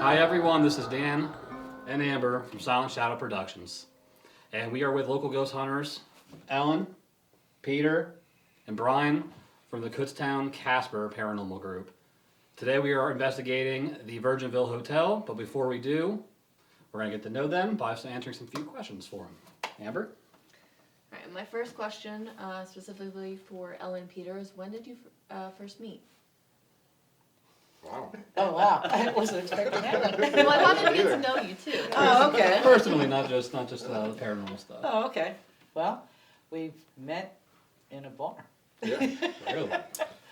Hi everyone, this is Dan and Amber from Silent Shadow Productions. And we are with local ghost hunters, Ellen, Peter, and Brian from the kutztown K.A.S.P.E.R paranormal group. Today we are investigating the Virginville Hotel, but before we do, we're going to get to know them by answering some few questions for them. Amber? All right, my first question, specifically for Ellen and Peter, is when did you first meet? Wow. Oh, wow. I wasn't expecting that. Well, I wanted to get to know you too. Oh, okay. Personally, not just the paranormal stuff. Oh, okay. Well, we met in a bar. Yeah. Really?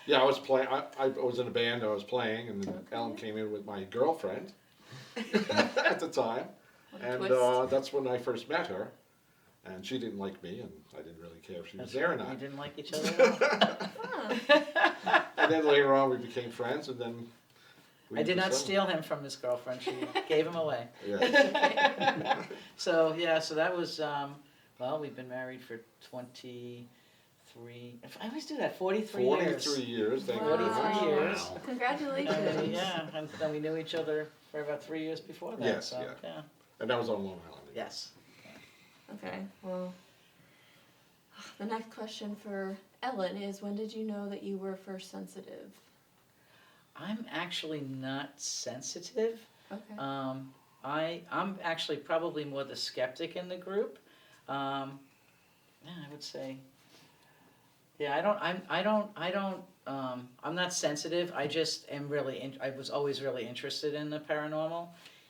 Yeah, I was playing. I was in a band. I was playing, and then Ellen came in with my girlfriend at the time, and that's when I first met her. And she didn't like me, and I didn't really care if she was there or not. You didn't like each other at all? And then later on, we became friends, and then I did not steal him from his girlfriend. She gave him away. Yeah. So that was, well, we've been married for 23, I always do that, 43 years. 43 years. Thank you. 43 years. Wow. Congratulations. Yeah, and then we knew each other for about 3 years before that. Yes, so, yeah. And that was on Long Island. Yes. Okay, well, the next question for Ellen is, when did you know that you were first sensitive? I'm actually not sensitive. Okay. I'm actually probably more the skeptic in the group. Yeah, I would say. Yeah, I'm not sensitive. I just am I was always really interested in the paranormal,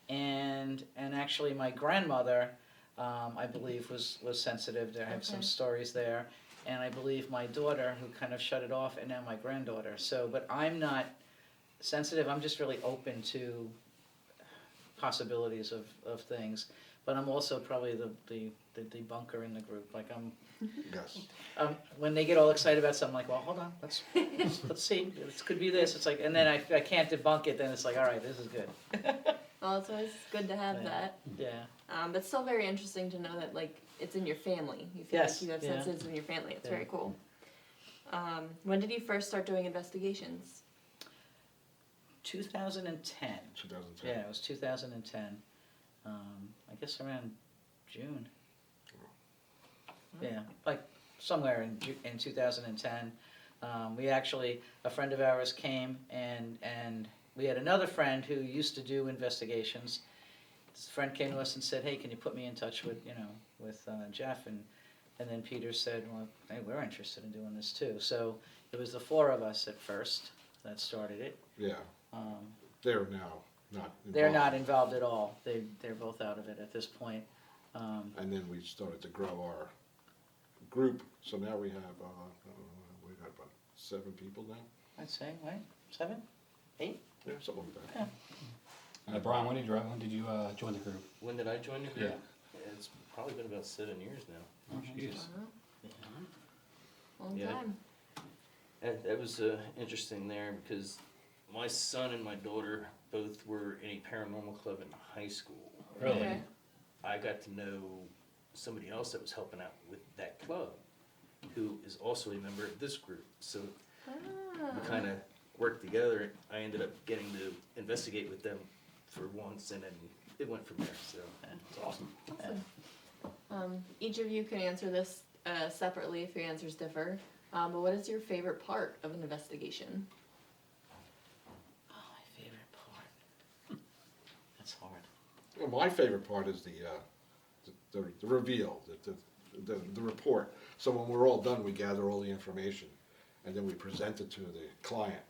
and actually my grandmother, I believe was sensitive. I have some stories there, and I believe my daughter who kind of shut it off, and now my granddaughter. So, but I'm not sensitive. I'm just really open to possibilities of things. But I'm also probably the debunker in the group. Like Yes. when they get all excited about something, like, well, hold on, let's see. It could be this. It's like, and then I can't debunk it. Then it's like, all right, this is good. Well, it's always good to have that. Yeah. But still very interesting to know that, like, it's in your family. You feel Yes, like you have yeah. sensitives in your family. It's Yeah. very cool. When did you first start doing investigations? 2010. 2010. Yeah, it was 2010. I guess around June. Yeah, like somewhere in 2010. We actually, a friend of ours came and we had another friend who used to do investigations. This friend came to us and said, "Hey, can you put me in touch with Jeff?" And then Peter said, "Well, hey, we're interested in doing this too." So it was the four of us at first that started it. Yeah. They're now not involved. They're not involved at all. They're both out of it at this point. And then we started to grow our group, so now we have we got about 7 people now. I'd say, right? 7? 8? Yeah, something like that. Yeah. Brian, when did you join the group? When did I join the group? Yeah. It's probably been about 7 years now. Oh, jeez. Long Yeah. time. And that was interesting there because my son and my daughter both were in a paranormal club in high school. Really? Okay. I got to know somebody else that was helping out with that club, who is also a member of this group. So we kind of worked together. I ended up getting to investigate with them for once, and then it went from there. So It's awesome. Awesome. Each of you can answer this separately if your answers differ. But what is your favorite part of an investigation? Oh, my favorite part. That's hard. Well, my favorite part is the reveal, the report. So when we're all done, we gather all the information, and then we present it to the client.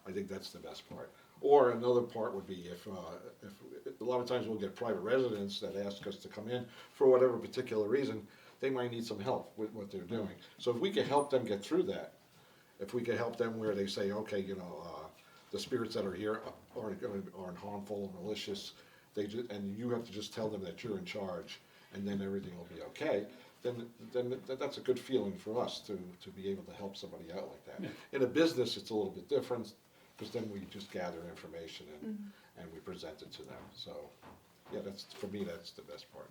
I think that's the best part. Or another part would be if a lot of times we'll get private residents that ask us to come in for whatever particular reason, they might need some help with what they're doing. So if we can help them get through that, if we can help them where they say, okay, the spirits that are here aren't harmful or malicious, and you have to just tell them that you're in charge, and then everything will be okay. Then that's a good feeling for us to be able to help somebody out like that. Yeah. In a business, it's a little bit different, because then we just gather information and we present it to them. So, yeah, for me, that's the best part.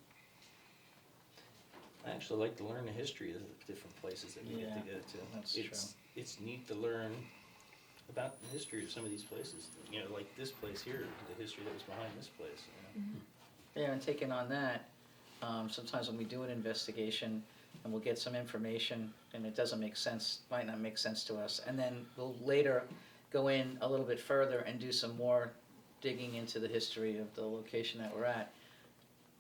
I actually like to learn the history of the different places that we get to go to. That's It's neat to learn about the history of some of these places. You know, like this place here, the history that was behind this place. You know? Yeah, and taking on that, sometimes when we do an investigation and we'll get some information and it doesn't make sense, might not make sense to us, and then we'll later go in a little bit further and do some more digging into the history of the location that we're at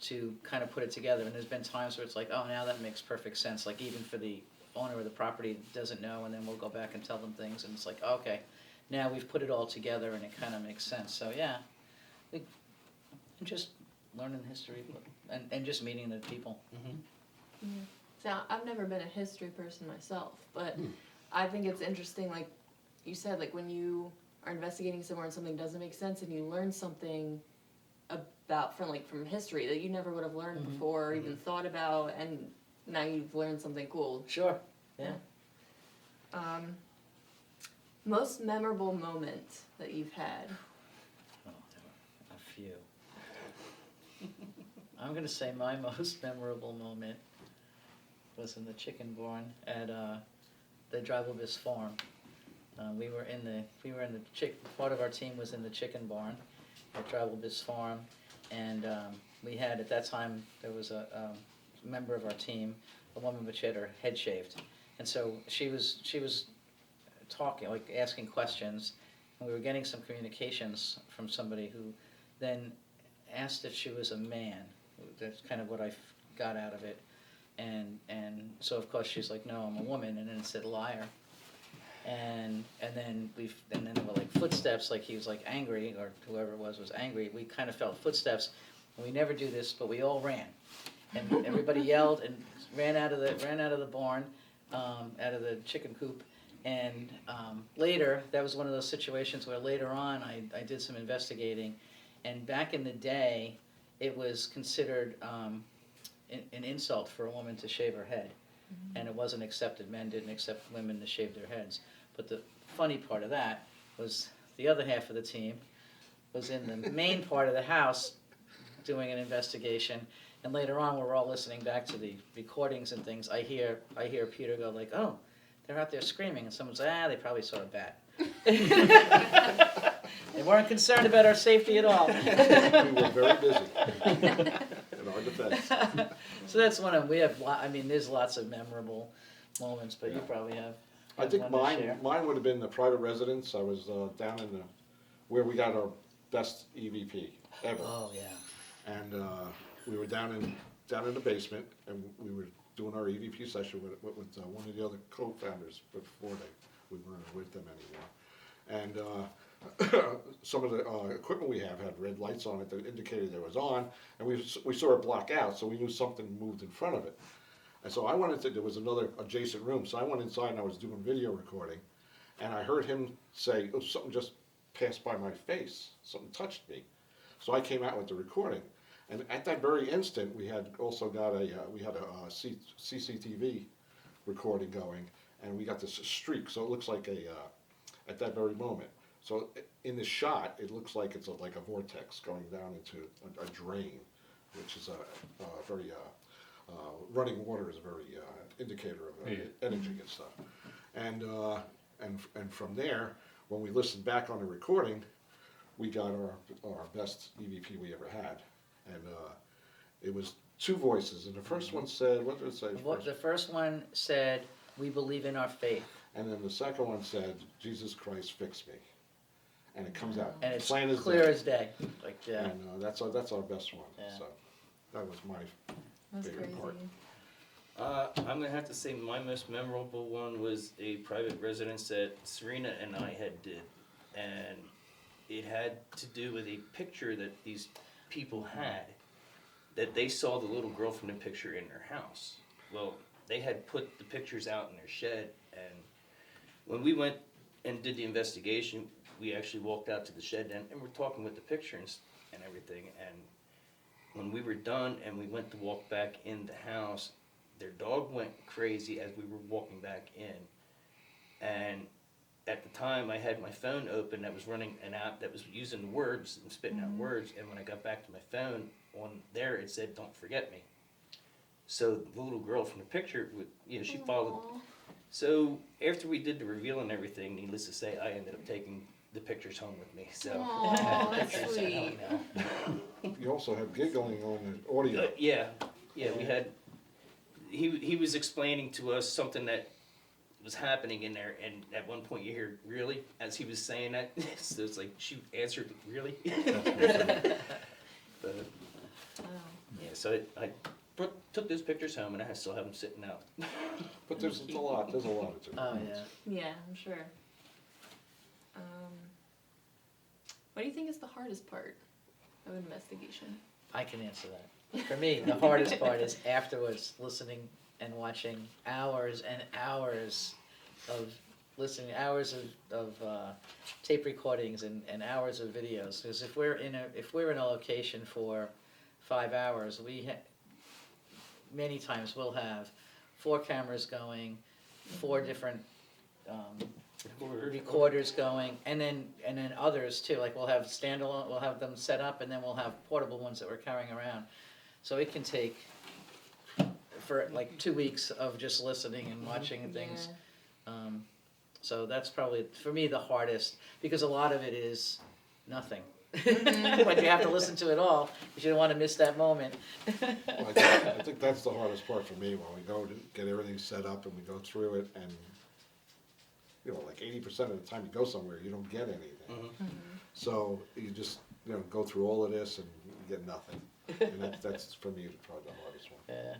to kind of put it together. And there's been times where it's like, oh, now that makes perfect sense, like even for the owner of the property doesn't know, and then we'll go back and tell them things, and it's like, okay, now we've put it all together and it kind of makes sense. So yeah, we just learning history and just meeting the people. Mm-hmm. Yeah. So I've never been a history person myself, but I think it's interesting, like you said, like when you are investigating somewhere and something doesn't make sense and you learn something about from history that you never would have learned before or even thought about, and now you've learned something cool. Sure. Yeah. Most memorable moment that you've had. Oh, there were a few. I'm gonna say my most memorable moment was in the chicken barn at the Drivable Farm. We were in the part of our team was in the chicken barn at Drivable Farm, and we had at that time there was a member of our team, a woman, but she had her head shaved, and so she was talking, like asking questions, and we were getting some communications from somebody who then asked if she was a man. That's kind of what I got out of it, and so of course she's like, no, I'm a woman, and then it said liar, and then there were like footsteps, like he was like angry, or whoever it was angry. We kind of felt footsteps, and we never do this, but we all ran, and everybody yelled and ran out of the barn, out of the chicken coop. And later, that was one of those situations where later on I did some investigating, and back in the day, it was considered an insult for a woman to shave her head, and it wasn't accepted. Men didn't accept women to shave their heads. But the funny part of that was the other half of the team was in the main part of the house doing an investigation, and later on, we're all listening back to the recordings and things. I hear Peter go like, "Oh, they're out there screaming," and someone says, they probably saw a bat. They weren't concerned about our safety at all. We were very busy in our defense. So that's one of them. We have, there's lots of memorable moments, but you probably have. I think one to share. mine would have been the private residence. I was down in where we got our best EVP ever. Oh, yeah. And we were down in the basement, and we were doing our EVP session with one of the other co-founders before we weren't with them anymore. And some of the equipment we have had red lights on it that indicated it was on, and we saw it block out, so we knew something moved in front of it. And so there was another adjacent room, so I went inside and I was doing video recording, and I heard him say, "Oh, something just passed by my face, something touched me." So I came out with the recording, and at that very instant, we had also got a CCTV recording going, and we got this streak, so it looks like at that very moment. So in the shot, it looks like it's like a vortex going down into a drain, which is a very, running water is a very indicator of energy and stuff. And from there, when we listened back on the recording, we got our best EVP we ever had. And it was two voices, and the first one said, what did it say first? The first one said, "We believe in our faith." And then the second one said, "Jesus Christ, fix me." And it comes out And it's plain as clear day. as day. Like, yeah. And that's our best one. Yeah. So that was my That's favorite crazy. part. I'm gonna have to say my most memorable one was a private residence that Serena and I did, and it had to do with a picture that these people had, that they saw the little girl from the picture in their house. Well, they had put the pictures out in their shed, and when we went and did the investigation, we actually walked out to the shed and we're talking with the pictures and everything, and when we were done and we went to walk back in the house, their dog went crazy as we were walking back in, and at the time I had my phone open that was running an app that was using words and spitting out words, and when I got back to my phone, on there it said, "Don't forget me." So the little girl from the picture, she followed. Aw. So after we did the reveal and everything, needless to say, I ended up taking the pictures home with me. So Aw, the that's pictures at home sweet. now. You also have giggling on the audio. Yeah, we had. He was explaining to us something that was happening in there, and at one point you hear "really" as he was saying that. So it's like, shoot, answered really. But Oh. yeah, so I took those pictures home, and I still have them sitting out. But there's a lot to it. Oh, yeah. Yeah, I'm sure. What do you think is the hardest part of investigation? I can answer that. For me, the hardest part is afterwards listening and watching hours and hours of listening, hours of tape recordings and hours of videos. Because if we're in a location for 5 hours, many times we'll have 4 cameras going, 4 different recorders going, and then others too. Like we'll have standalone, we'll have them set up, and then we'll have portable ones that we're carrying around. So it can take for like 2 weeks of just listening and watching things. So that's probably for me the hardest, because a lot of it is nothing. When you have to listen to it all, because you don't want to miss that moment. Well, I think that's the hardest part for me, when we go to get everything set up and we go through it, and like 80% of the time you go somewhere, you don't get anything. So you just go through all of this and you get nothing. And that's for me probably the hardest one. Yeah.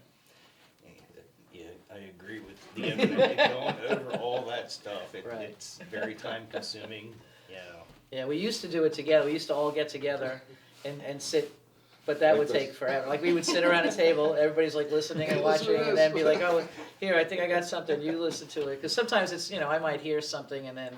Yeah, I agree with the internet going over all that stuff. Right. It's very time consuming. Yeah. Yeah, we used to do it together. We used to all get together and sit, but that Like would this. take forever. Like we would sit around a table, everybody's like listening and watching, and then be like, "Oh, here, I think I got something. You listen to it." Because sometimes it's I might hear something and then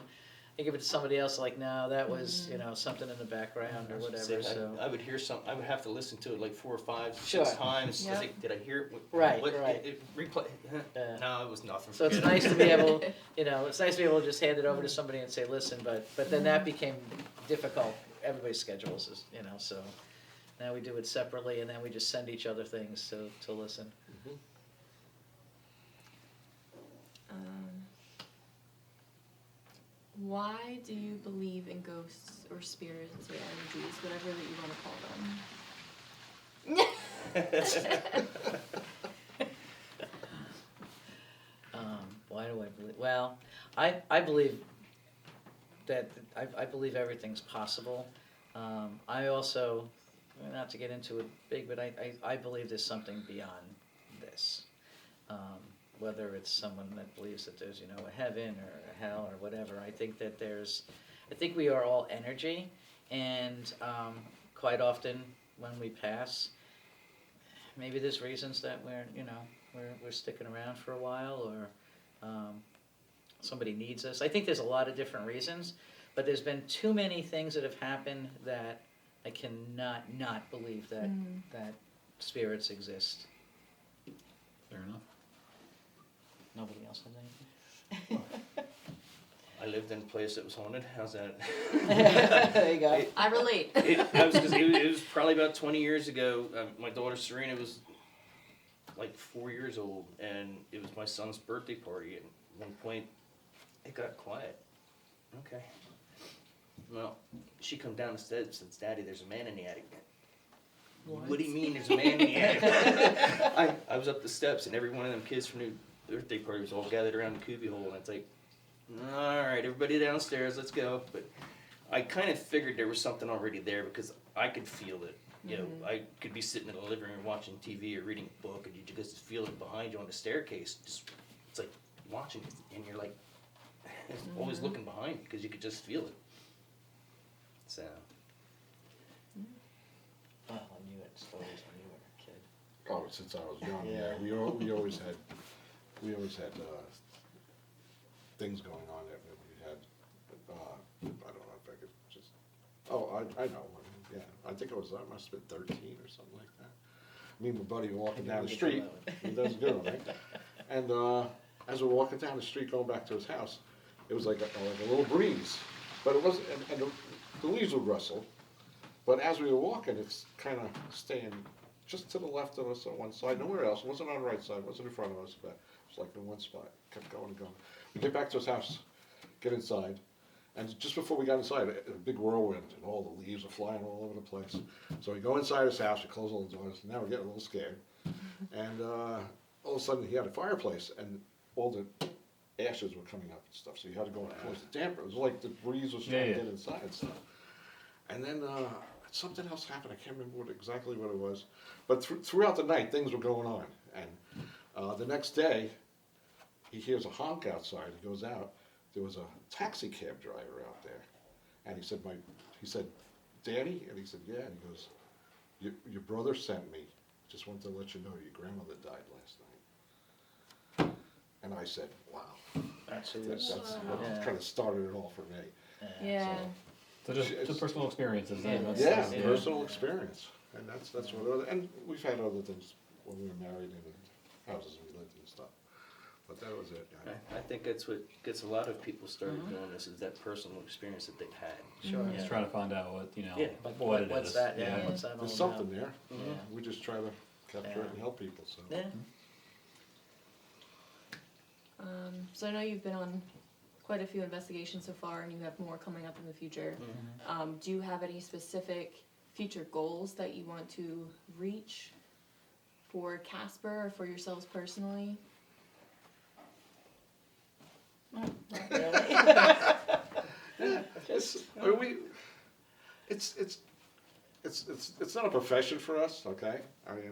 I give it to somebody else. Like, no, that was something in the background or whatever. So I would hear something. I would have to listen to it like 4 or 5, 6 Sure. times. Yep. Like, did I hear it? Right, What, right. Replay. Yeah. No, it was nothing. So it's Forget nice it. to be able, it's nice to be able to just hand it over to somebody and say, listen, but then that became difficult, everybody's schedules is, so now we do it separately and then we just send each other things to listen. Why do you believe in ghosts or spirits or energies, whatever that you want to call them? Why do I believe, well, I believe that, I believe everything's possible. I also, not to get into it big, but I believe there's something beyond this. Whether it's someone that believes that there's, a heaven or a hell or whatever, I think we are all energy, and quite often when we pass, maybe there's reasons that we're sticking around for a while, or somebody needs us. I think there's a lot of different reasons, but there's been too many things that have happened that I cannot not believe that spirits exist. Fair enough. Nobody else has anything? I lived in a place that was haunted. How's that? There you go. I relate. It was probably about 20 years ago. My daughter Serena was like 4 years old, and it was my son's birthday party. At one point, it got quiet. Okay. Well, she come down the steps and says, "Daddy, there's a man in the attic." What do you mean there's a man in the attic? I was up the steps, and every one of them kids from the birthday party was all gathered around the cubby hole, and it's like, all right, everybody downstairs, let's go. But I kind of figured there was something already there, because I could feel it. I could be sitting in the living room watching TV or reading a book, and you just feel it behind you on the staircase. It's like watching it, and you're like always looking behind you, because you could just feel it. So. Oh, I knew it. Stories when you were a kid. Oh, since I was young, Yeah. we always had things going on that we had. I don't know if I could just. Oh, I know. Yeah, I think I must have been 13 or something like that. Me and my buddy were walking down the street. He does a good one, right? And as we're walking down the street going back to his house, it was like a little breeze, but it wasn't. And the leaves would rustle. But as we were walking, it's kind of staying just to the left of us on one side, nowhere else. It wasn't on the right side, it wasn't in front of us, but it was It's like in one spot, kept going and going. We get back to his house, get inside, and just before we got inside, a big whirlwind, and all the leaves are flying all over the place. So we go inside his house, we close all the doors, and now we're getting a little scared. And all of a sudden, he had a fireplace, and all the ashes were coming up and stuff, so you had to go and close the damper. It was like the breeze was trying to get inside and stuff. And then something else happened, I can't remember exactly what it was. But throughout the night, things were going on. And the next day, he hears a honk outside, he goes out. There was a taxi cab driver out there. And he said, Danny? And he said, yeah. And he goes, your brother sent me. Just wanted to let you know your grandmother died last night. And I said, wow. That's what kind of started it all for me. Yeah. So just personal experiences then. Yeah, personal experience. And that's what and we've had other things when we were married and houses we lived in and stuff. But that was it. I think that's what gets a lot of people started doing this, is that personal experience that they've had. Sure. Just trying to find out what, What, it what's is. that? Yeah. What's that all There's about? something there. Yeah. We just try to capture it and help people. So. Yeah. So I know you've been on quite a few investigations so far, and you have more coming up in the future. Do you have any specific future goals that you want to reach for K.A.S.P.E.R. or for yourselves personally? Not really. It's not a profession for us, okay? I mean,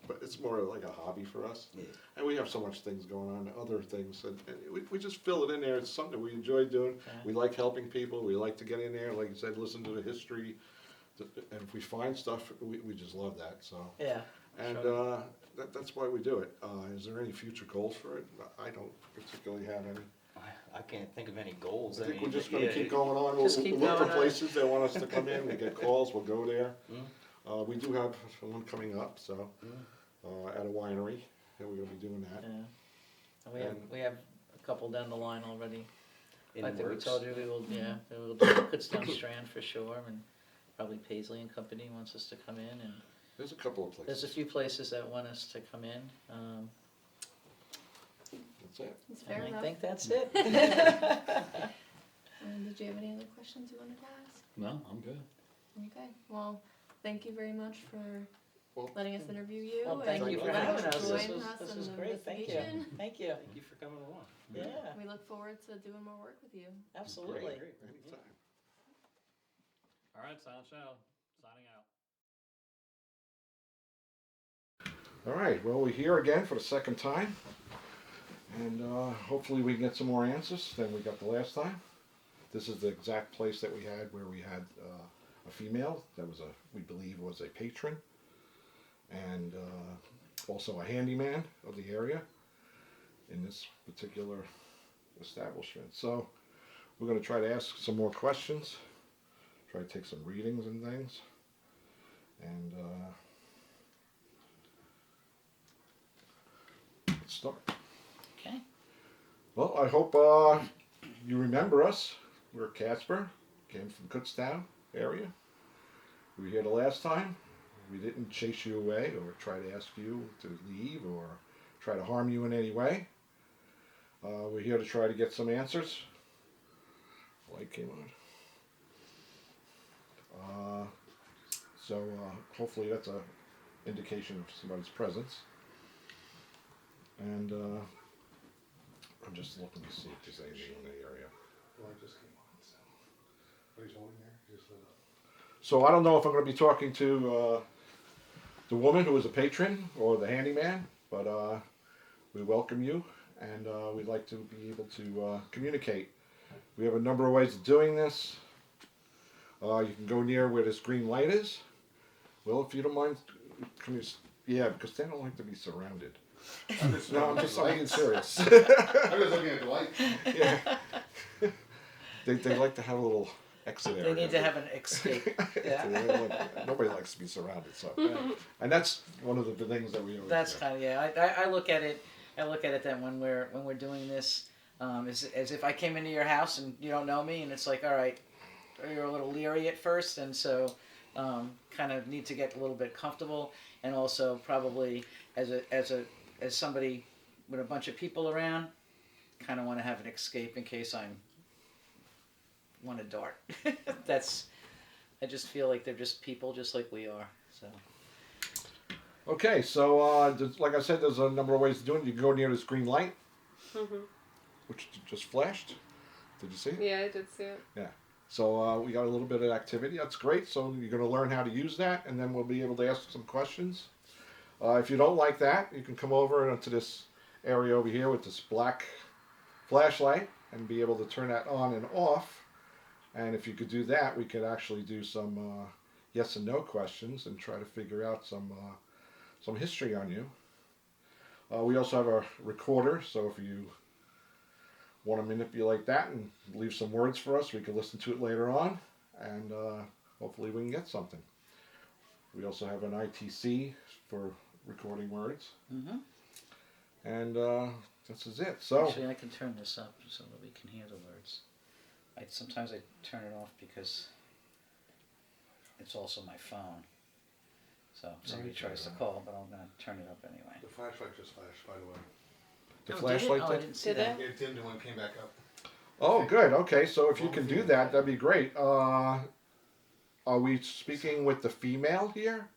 but it's more like a hobby for us. Yeah. And we have so much things going on, other things, and we just fill it in there. It's something we enjoy doing. Yeah. We like helping people. We like to get in there, like you said, listen to the history. And if we find stuff, we just love that. So. Yeah. And Sure. that's why we do it. Is there any future goals for it? I don't particularly have any. I can't think of any goals. I think mean, we're just going to yeah, keep going on. Just We'll keep look for going on. places that want us to come in. We get calls, we'll go there. We do have one coming up, so at a winery, and we're going to be doing that. Yeah. And we have a couple down the line already. in I the think works. we told you we will. Yeah, we will do Kutztown Strand for sure, and probably Paisley and Company wants us to come in, and There's a couple of there's places. a few places that want us to come in. That's it. That's fair And I enough. think that's it. Did you have any other questions you wanted to ask? No, I'm good. Okay. Well, thank you very much for Well, letting us interview you. Well, thank and you for letting having us. join This in was the great. Thank you. investigation. Thank you. Thank you for coming along. Yeah, We look forward to doing more work with you. absolutely. Great. anytime. All right, Silent Shadow, signing out. All right, well, we're here again for the second time. And hopefully we can get some more answers than we got the last time. This is the exact place that we had where we had a female that was we believe was a patron. And also a handyman of the area in this particular establishment. So we're going to try to ask some more questions, try to take some readings and things, and let's start. Okay. Well, I hope you remember us. We're Kasper, came from Kutztown area. We were here the last time. We didn't chase you away or try to ask you to leave or try to harm you in any way. We're here to try to get some answers. Light came on. So hopefully that's an indication of somebody's presence. And I'm just looking to see if there's anything in the area. Well, I just came on, so. What he's holding there, just lit up. So I don't know if I'm going to be talking to the woman who is a patron or the handyman, but we welcome you, and we'd like to be able to communicate. We have a number of ways of doing this. You can go near where this green light is. Well, if you don't mind, yeah, because they don't like to be surrounded. I'm just, No, I'm being serious. I'm just looking at the light. Yeah. They like to have a little exit area. They need to have an escape. Yeah. Nobody likes to be surrounded, so. And that's one of the things that we always That's do. kind of, yeah. I look at it. I look at it that when we're doing this, as if I came into your house and you don't know me, and it's like, all right, you're a little leery at first, and so kind of need to get a little bit comfortable, and also probably as somebody with a bunch of people around, kind of want to have an escape in case I want to dart. I just feel like they're just people just like we are. So Okay, so like I said, there's a number of ways to do it. You can go near this green light, which just flashed. Did you see it? Yeah, I did see it. So we got a little bit of activity. That's great. So you're going to learn how to use that, and then we'll be able to ask some questions. If you don't like that, you can come over into this area over here with this black flashlight and be able to turn that on and off. And if you could do that, we could actually do some yes and no questions and try to figure out some history on you. We also have a recorder, so if you want to manipulate that and leave some words for us, we can listen to it later on, and hopefully we can get something. We also have an ITC for recording words, and this is it. So actually, I can turn this up so that we can hear the words. Sometimes I turn it off because it's also my phone. So if somebody tries to call, but I'm going to turn it up anyway. The flashlight just flashed, by the way. the Oh, flashlight did it? Oh, I did? didn't see Did that. it? It dimmed and when it came back up. Oh, good. Okay, so if you can do that, that'd be great. Are we speaking with the female here?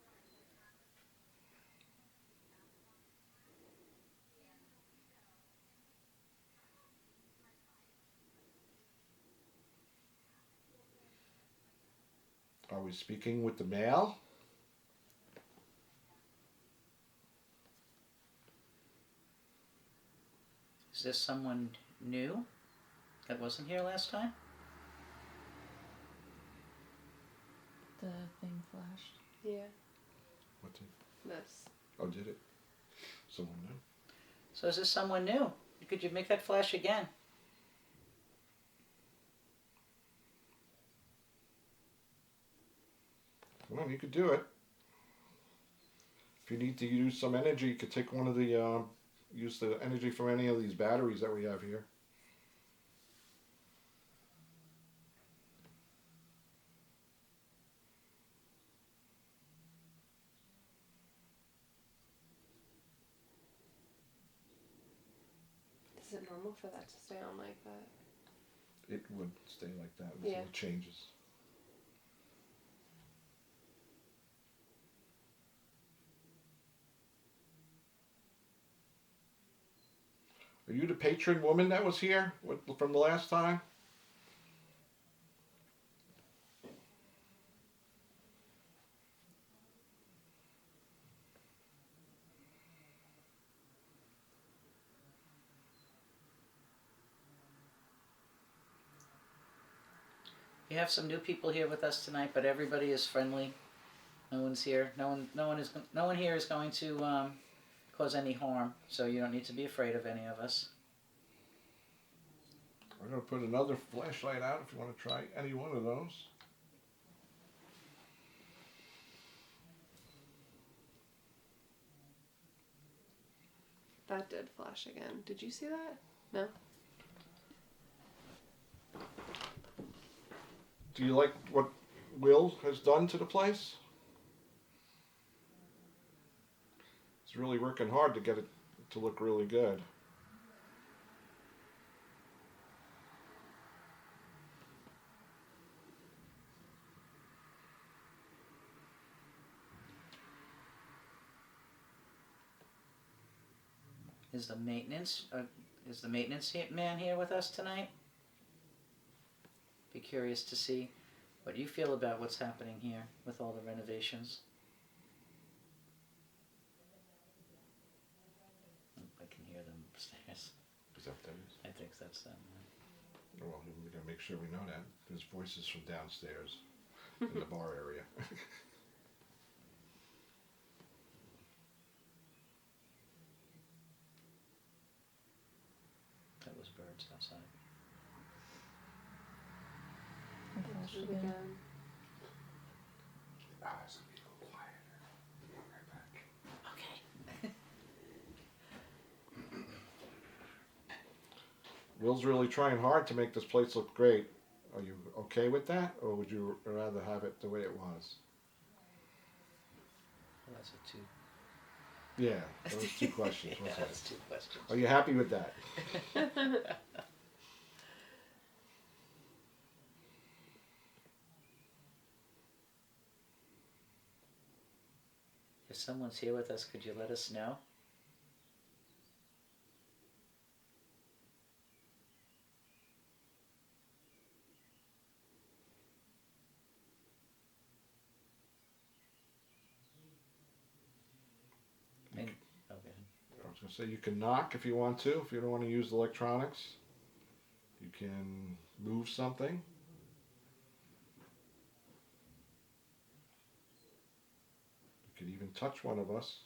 Are we speaking with the male? Is this someone new that wasn't here last time? The thing flashed. Yeah, What did, this. oh, did it? Someone new? So is this someone new? Could you make that flash again? Well, you could do it. If you need to use some energy, you could take one of the, use the energy from any of these batteries that we have here. Is it normal for that to stay on like that? It would stay like that until Yeah. it changes. Are you the patron woman that was here from the last time? We have some new people here with us tonight, but everybody is friendly. No one's here. No one here is going to cause any harm. So you don't need to be afraid of any of us. I'm going to put another flashlight out if you want to try any one of those. That did flash again. Did you see that? No? Do you like what Will has done to the place? He's really working hard to get it to look really good. Is the maintenance man here with us tonight? Be curious to see what you feel about what's happening here with all the renovations. I can hear them upstairs. Is that them? I think that's them. Well, we gotta make sure we know that. His voice is from downstairs in the bar area. That was birds outside. It flashed Did it again. again. Ah, it's gonna be a little quieter. I'll be right back. Okay. Will's really trying hard to make this place look great. Are you okay with that, or would you rather have it the way it was? Well, that's a two. Yeah, that was 2 questions, Yeah, wasn't that's it? 2 questions. Are you happy with that? If someone's here with us, could you let us know? And, okay. I was gonna say you can knock if you want to, if you don't want to use electronics. You can move something. You could even touch one of us.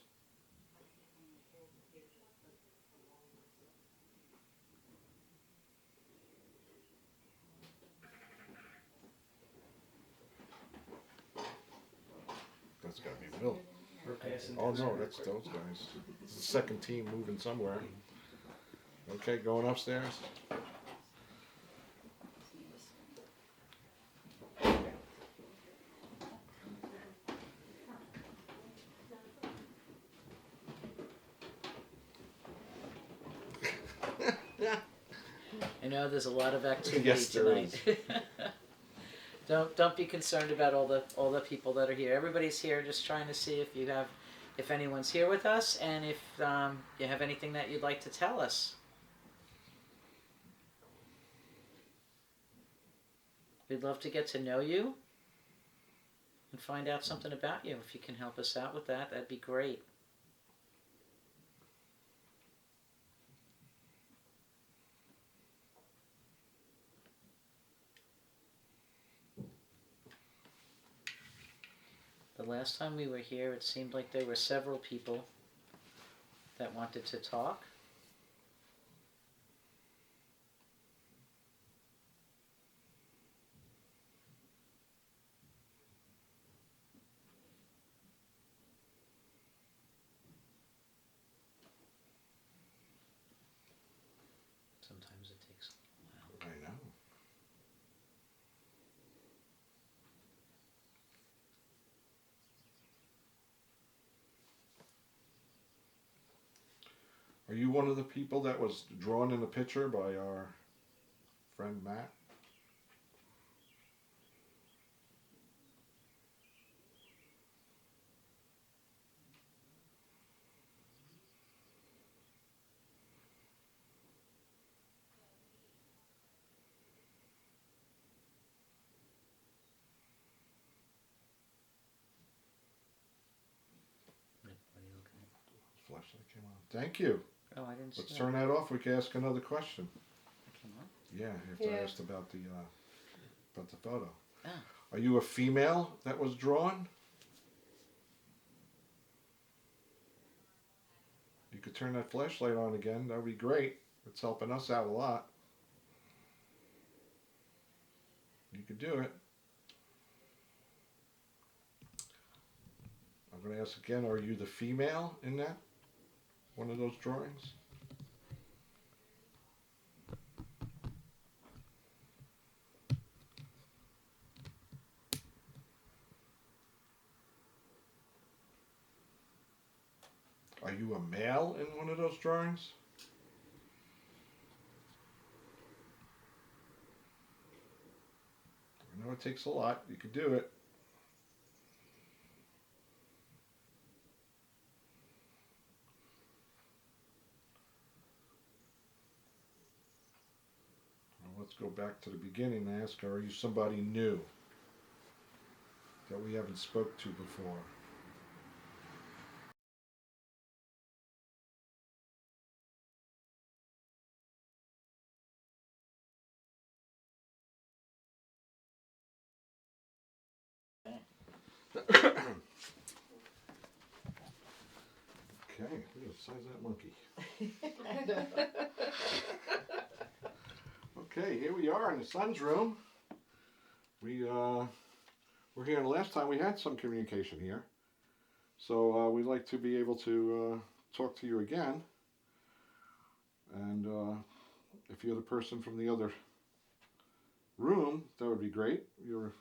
That's gotta be Will. We're passing Oh this no, real that's quick. those guys. It's the second team moving somewhere. Okay, going upstairs. I know there's a lot of activity Yes, there tonight. Don't be concerned about all the people that are here. Everybody's here just trying to see if anyone's here with us, and if you have anything that you'd like to tell us. We'd love to get to know you and find out something about you. If you can help us out with that, that'd be great. The last time we were here, it seemed like there were several people that wanted to talk. Sometimes it takes a while. I know. Are you one of the people that was drawn in the picture by our friend Matt? What are you looking at? Flashlight came on. Thank you. Oh, I didn't see Let's that. turn that off. We can ask another question. It came on? Yeah, after I Yeah. asked about the photo. Ah. Are you a female that was drawn? You could turn that flashlight on again. That would be great. It's helping us out a lot. You could do it. I'm going to ask again, are you the female in that? One of those drawings? Are you a male in one of those drawings? I know it takes a lot. You could do it. Well, let's go back to the beginning and ask her, are you somebody new that we haven't spoke to before? Okay, look at the size of that monkey. Okay, here we are in the son's room. We were here the last time we had some communication here. So we'd like to be able to talk to you again. And if you're the person from the other room, that would be great. You're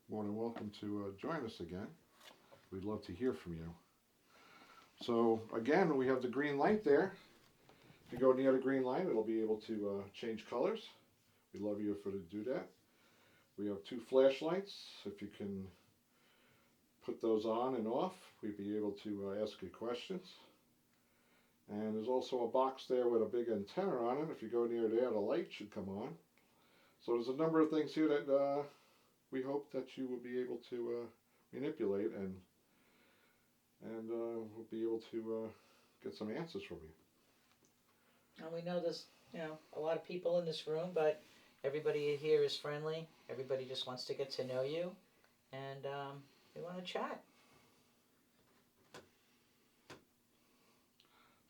more than welcome to join us again. We'd love to hear from you. So again, we have the green light there. If you go near the green light, it'll be able to change colors. We'd love you for to do that. We have 2 flashlights. If you can put those on and off, we'd be able to ask you questions. And there's also a box there with a big antenna on it. If you go near there, the light should come on. So there's a number of things here that we hope that you will be able to manipulate, and we'll be able to get some answers from you. And we know there's, a lot of people in this room, but everybody here is friendly. Everybody just wants to get to know you, and they want to chat.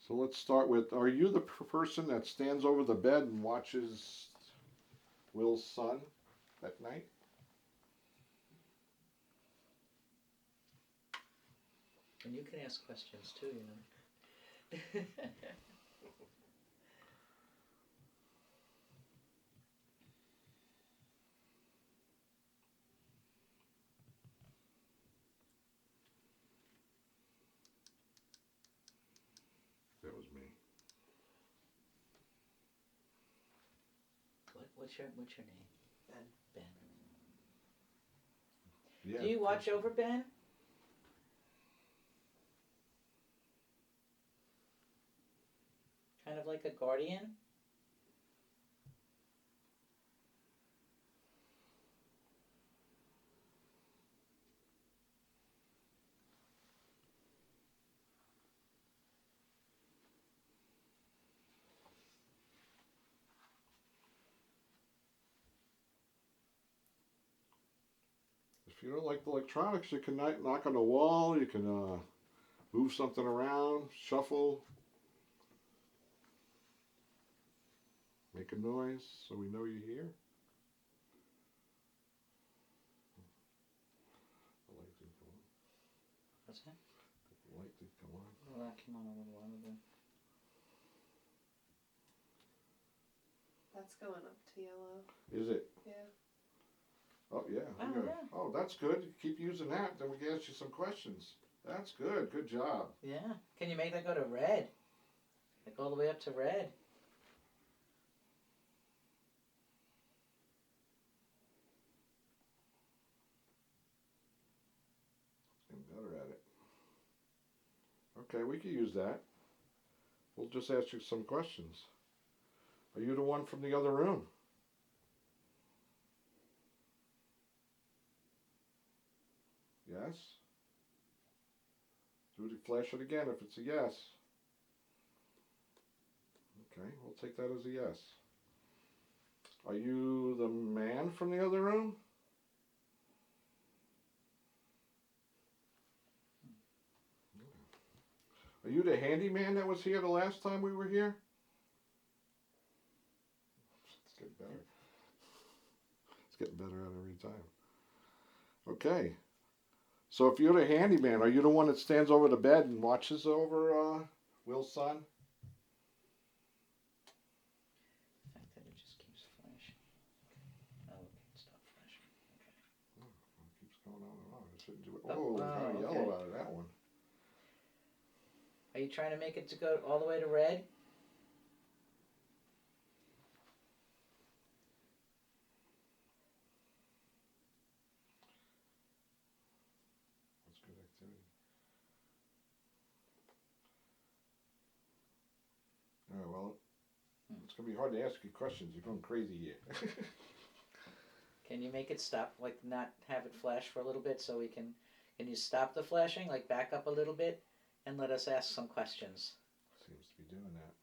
So let's start with, are you the person that stands over the bed and watches Will's son at night? And you can ask questions too, you know. That was me. What's your name? Ben. Ben. Yeah. Do you watch over Ben? Kind of like a guardian? If you don't like the electronics, you can knock on the wall, you can move something around, shuffle, make a noise so we know you're here. The light didn't come on. What's that? The light didn't come on. Well, that came on a little while ago. That's going up to yellow. Is it? Yeah. Oh, yeah. Oh, Okay. yeah. Oh, that's good. You keep using that, then we can ask you some questions. That's good. Good job. Yeah. Can you make that go to red? Like all the way up to red? Getting better at it. Okay, we can use that. We'll just ask you some questions. Are you the one from the other room? Yes? Flash it again if it's a yes. Okay, we'll take that as a yes. Are you the man from the other room? Are you the handyman that was here the last time we were here? It's getting better. It's getting better at every time. Okay. So if you're the handyman, are you the one that stands over the bed and watches over Will's son? The fact that it just keeps flashing. Oh, okay, stop flashing. Okay. It keeps going on and on. It shouldn't do it. Oh, Oh, wow, kind of okay. yellow out of that one. Are you trying to make it to go all the way to red? That's good activity. Oh, well, it's going to be hard to ask you questions. You're going crazy here. Can you make it stop, like not have it flash for a little bit so we can you stop the flashing, like back up a little bit and let us ask some questions? Seems to be doing that.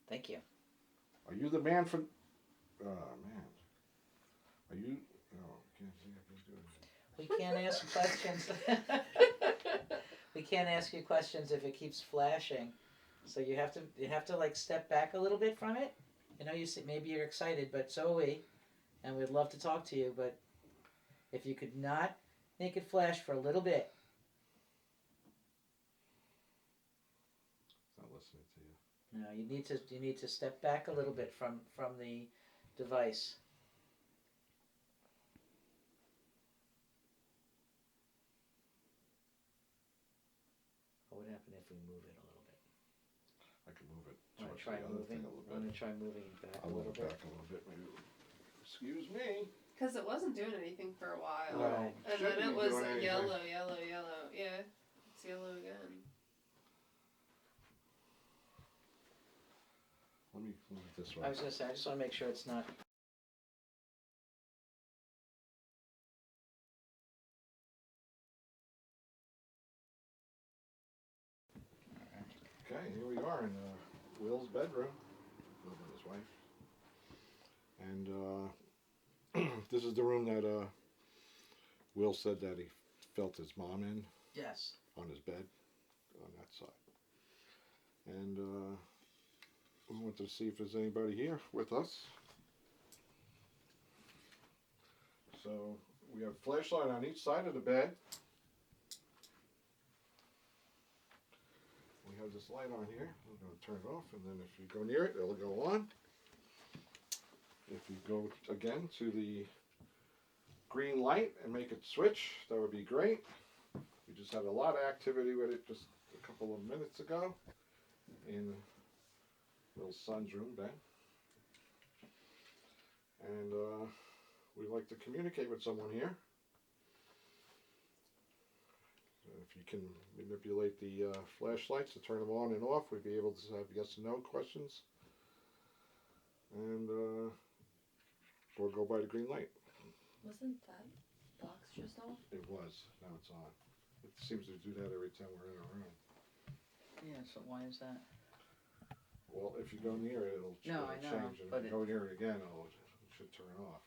Thank you. Are you the man from... Oh, man. Are you... Oh, can't see. I can't do it. We can't ask questions. We can't ask you questions if it keeps flashing. So you have to like step back a little bit from it. You know, maybe you're excited, but so are we, and we'd love to talk to you. But if you could not make it flash for a little bit. It's not listening to you. No, you need to step back a little bit from the device. happen if we move it a little bit? I can move it Wanna towards try the other moving, thing a little wanna bit. try moving it back a I'll move little it bit? back a little bit, maybe. Excuse me. Because it wasn't doing anything for a while. Right. And Shouldn't then it be was doing anything. yellow, yellow, yellow. Yeah, it's yellow again. Let me move it this way. I was gonna say, I just wanna make sure it's not. Okay, here we are in Will's bedroom, Will and his wife. And this is the room that Will said that he felt his mom in, Yes. on his bed, on that side. And we wanted to see if there's anybody here with us. So we have a flashlight on each side of the bed. We have this light on here. We're going to turn it off, and then if you go near it, it'll go on. If you go again to the green light and make it switch, that would be great. We just had a lot of activity with it just a couple of minutes ago in Will's son's room, Ben. And we'd like to communicate with someone here. If you can manipulate the flashlights to turn them on and off, we'd be able to have yes and no questions. And or go by the green light. Wasn't that box just off? It was, now it's on. It seems to do that every time we're in a room. Yeah, so why is that? Well, if you go near it, it'll No, I know, change. And but if you go near it again, it should turn off.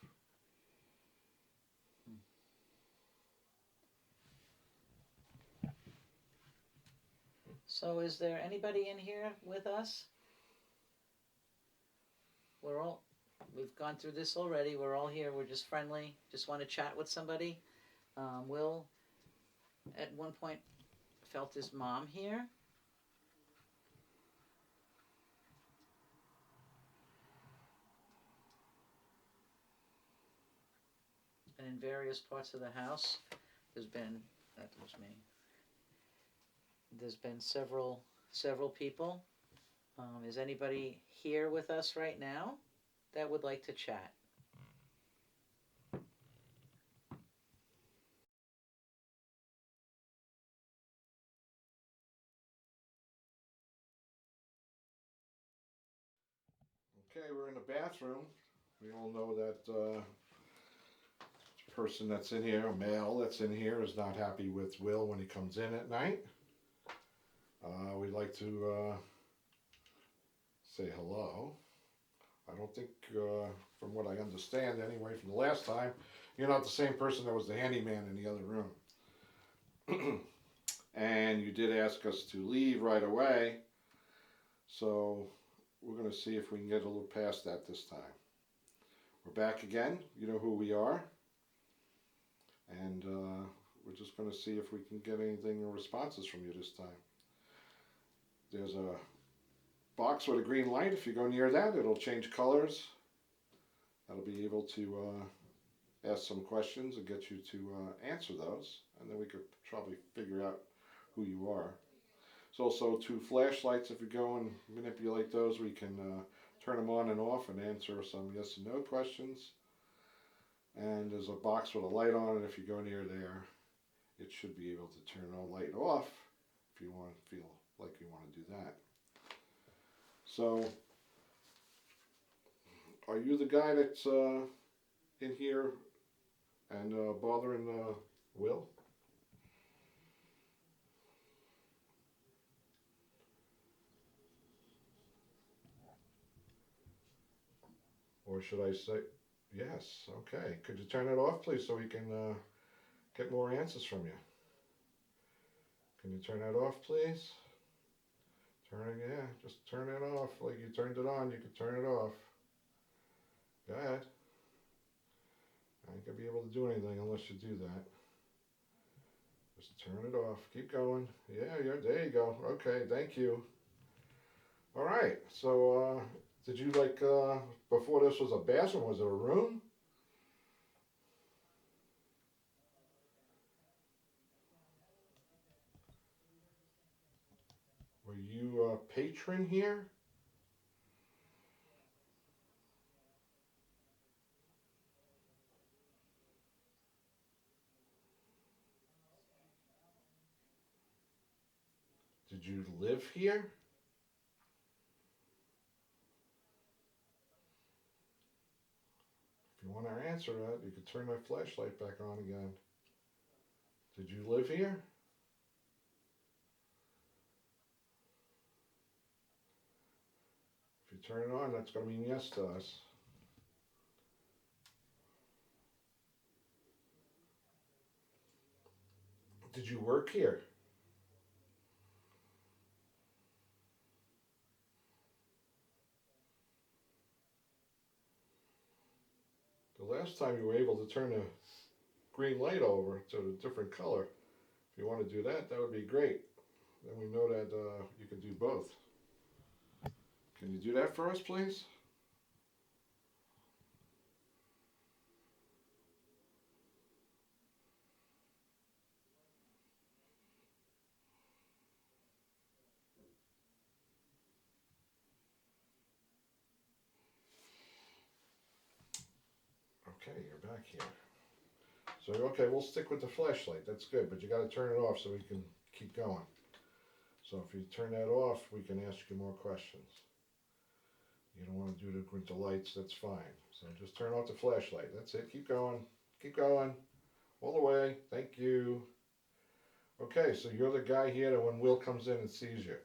So is there anybody in here with us? We've gone through this already, we're all here, we're just friendly, just want to chat with somebody. Will, at one point, felt his mom here. And in various parts of the house, that was me. There's been several people. Is anybody here with us right now that would like to chat? Okay, we're in the bathroom. We all know that the person that's in here, a male that's in here, is not happy with Will when he comes in at night. We'd like to say hello. I don't think, from what I understand anyway, from the last time, you're not the same person that was the handyman in the other room. And you did ask us to leave right away, so we're going to see if we can get a little past that this time. We're back again, you know who we are, and we're just going to see if we can get anything or responses from you this time. There's a box with a green light. If you go near that, it'll change colors. That'll be able to ask some questions and get you to answer those, and then we could probably figure out who you are. There's also two flashlights. If you go and manipulate those, we can turn them on and off and answer some yes and no questions. And there's a box with a light on it. If you go near there, it should be able to turn the light off if you want to feel like you want to do that. So, are you the guy that's in here and bothering Will? Or should I say, yes, okay. Could you turn it off, please, so we can get more answers from you? Can you turn that off, please? Yeah, just turn it off. Like you turned it on, you could turn it off. Go ahead. I ain't gonna be able to do anything unless you do that. Just turn it off. Keep going. Yeah, there you go. Okay, thank you. All right, so did you before this was a bathroom, was it a room? you a patron here? Did you live here? If you want to answer that, you could turn my flashlight back on again. Did you live here? If you turn it on, that's going to mean yes to us. Did you work here? The last time you were able to turn the green light over to a different color. If you want to do that, that would be great. Then we know that you can do both. Can you do that for us, please? Okay, you're back here. So, okay, we'll stick with the flashlight. That's good, but you got to turn it off so we can keep going. So if you turn that off, we can ask you more questions. You don't want to do with the lights, that's fine. So just turn off the flashlight. That's it. Keep going. Keep going. All the way. Thank you. Okay, so you're the guy here that when Will comes in and sees you.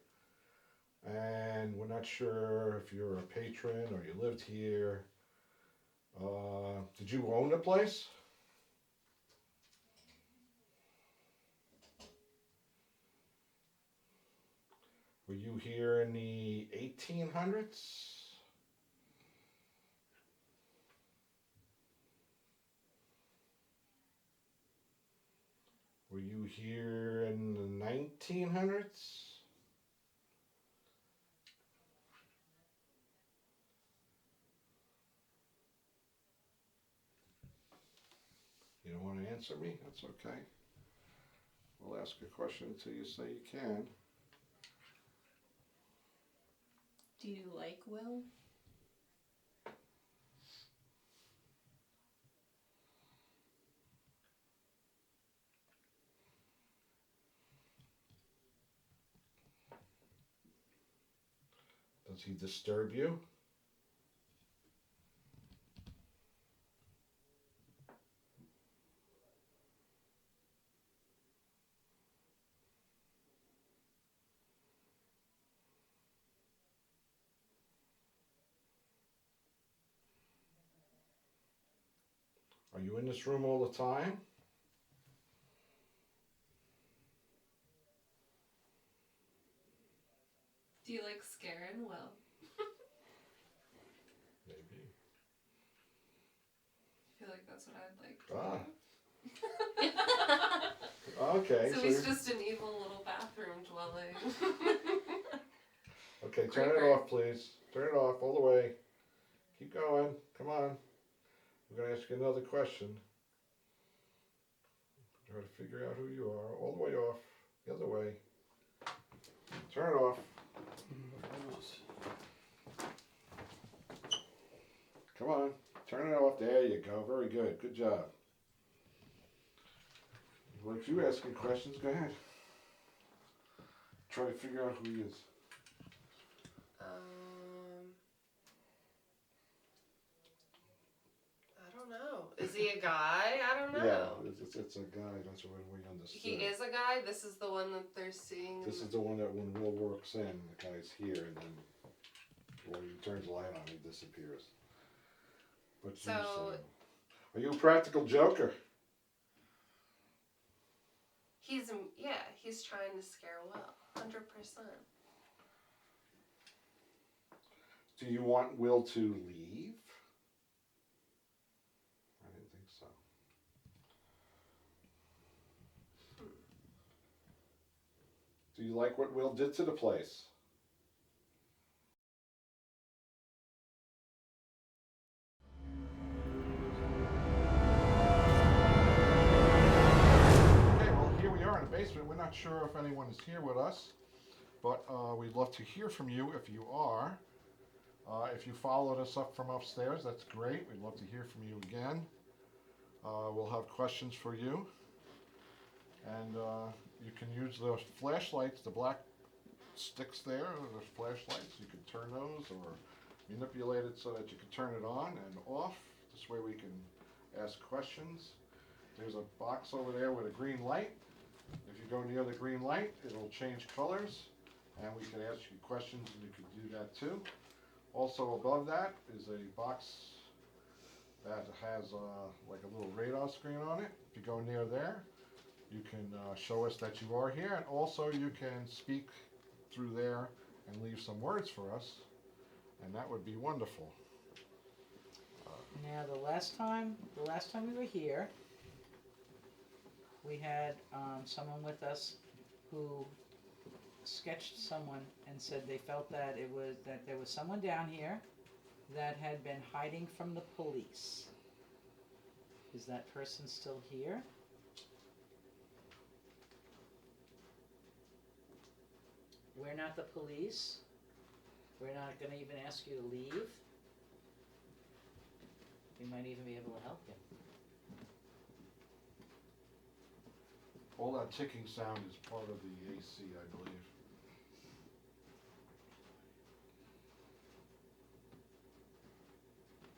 And we're not sure if you're a patron or you lived here. Did you own the place? Were you here in the 1800s? Were you here in the 1900s? You don't want to answer me? That's okay. We'll ask a question until you say you can. Do you like Will? Does he disturb you? Are you in this room all the time? Do you like scaring Will? Maybe. I feel like that's what I'd like. Okay. So he's just an evil little bathroom dwelling. Okay, turn it Creeper. off, please. Turn it off all the way. Keep going. Come on. We're going to ask you another question. Try to figure out who you are. All the way off. The other way. Turn it off. Come on. Turn it off. There you go. Very good. Good job. Like you asking questions, go ahead. Try to figure out who he is. I don't know. Is he a guy? I don't know. Yeah, it's a guy. That's what we understood. He is a guy. This is the one that they're seeing. This is the one that when Will works in, the guy's here, and then when he turns the light on, he disappears. But So- are you a practical joker? He's trying to scare Will. 100%. Do you want Will to leave? I didn't think so. Do you like what Will did to the place? Okay, well here we are in the basement. We're not sure if anyone is here with us, but we'd love to hear from you if you are. If you followed us up from upstairs, that's great. We'd love to hear from you again. We'll have questions for you. And you can use the flashlights, the black sticks there, the flashlights. You can turn those or manipulate it so that you can turn it on and off. This way we can ask questions. There's a box over there with a green light. If you go near the green light, it'll change colors, and we can ask you questions, and you can do that too. Also above that is a box that has like a little radar screen on it. If you go near there, you can show us that you are here, and also you can speak through there and leave some words for us, and that would be wonderful. Now, the last time we were here, we had someone with us who sketched someone and said they felt that there was someone down here that had been hiding from the police. Is that person still here? We're not the police. We're not going to even ask you to leave. We might even be able to help you. All that ticking sound is part of the AC, I believe.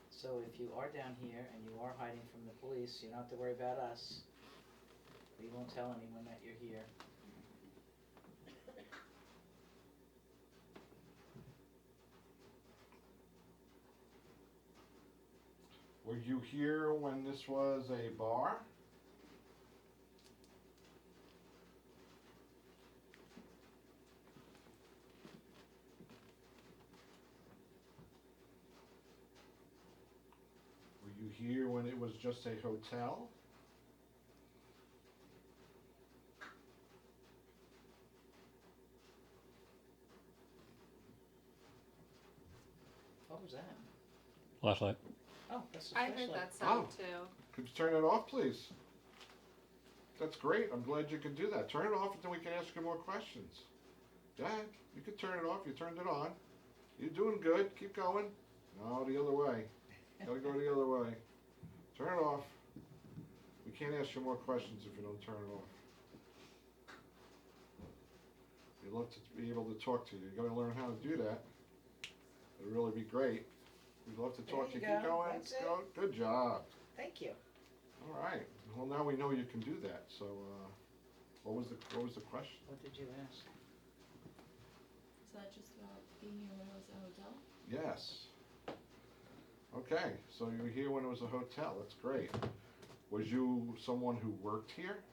So if you are down here and you are hiding from the police, you don't have to worry about us. We won't tell anyone that you're here. Were you here when this was a bar? Were you here when it was just a hotel? What was that? Flashlight. Oh, that's a I flashlight. heard that sound Oh. too. Could you turn it off, please? That's great. I'm glad you could do that. Turn it off and then we can ask you more questions. Yeah, you can turn it off. You turned it on. You're doing good. Keep going. No, the other way. Gotta go the other way. Turn it off. We can't ask you more questions if you don't turn it off. We'd love to be able to talk to you. You're gonna learn how to do that. It'd really be great. We'd love to talk to you. There you Keep go. going. That's it. Go. Good job. Thank you. All right. Well, now we know you can do that. So, what was the question? What did you ask? Is that just about being here when it was a hotel? Yes. Okay. So you were here when it was a hotel. That's great. Was you someone who worked here?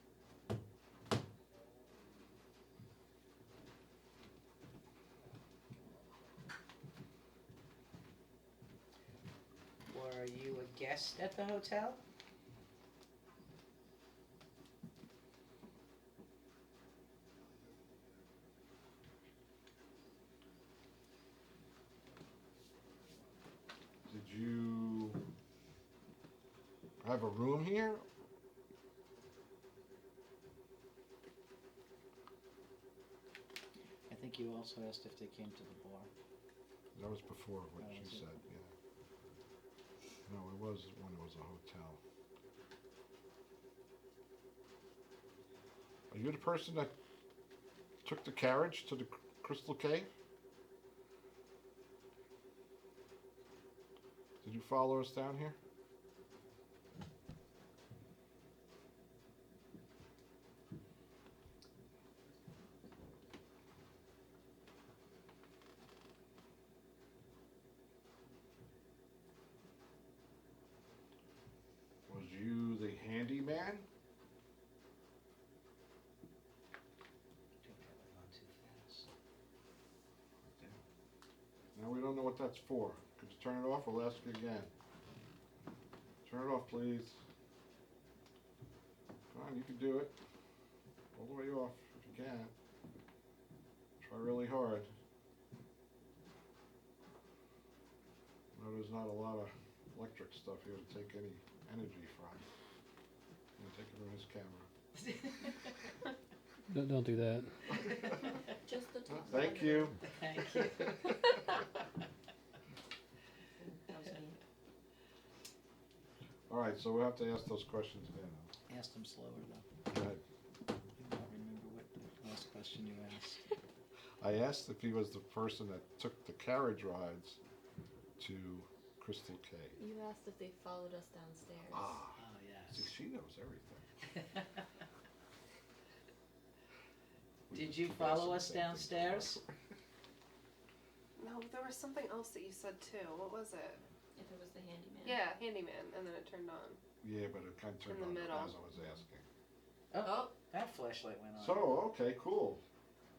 Were you a guest at the hotel? Did you have a room here? I think you also asked if they came to the bar. That was before what Oh, you was it? said. Yeah. No, it was when it was a hotel. Are you the person that took the carriage to the Crystal Cave? Did you follow us down here? Was you the handyman? Don't have it on too fast. Now we don't know what that's for. Could you turn it off? We'll ask you again. Turn it off, please. Come on, you can do it. All the way off if you can. Try really hard. No, there's not a lot of electric stuff here to take any energy from. I'm gonna take it from his camera. Don't do that. Just the top. Thank you. Thank you. That was me. All right, so we'll have to ask those questions again. Asked him slower though. Go ahead. I don't remember what the last question you asked. I asked if he was the person that took the carriage rides to Crystal Cave. You asked if they followed us downstairs. Ah, Oh, see, yes. she knows everything. We Did just you keep follow asking us the same thing. downstairs? No, there was something else that you said too. What was it? If it was the handyman. Yeah, handyman, and then it turned on. Yeah, but it kind of turned In the on middle. as I was asking. Oh, That flashlight went on. So, okay, cool.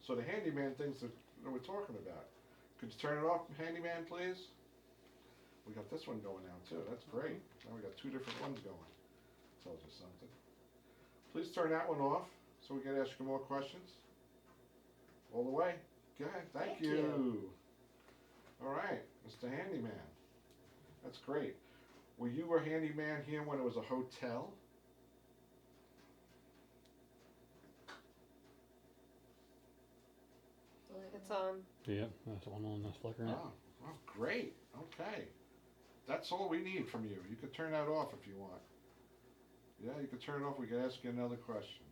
So the handyman things that we're talking about. Could you turn it off, handyman, please? We got this one going now too. That's great. Now we got two different ones going. Tells you something. Please turn that one off so we can ask you more questions. All the way. Go ahead. Thank Thank you. you. All right, Mr. Handyman. That's great. Were you a handyman here when it was a hotel? the light It's went on. Yeah, that's the one on that's flickering. Oh, great. Okay. That's all we need from you. You could turn that off if you want. Yeah, you could turn it off. We could ask you another question.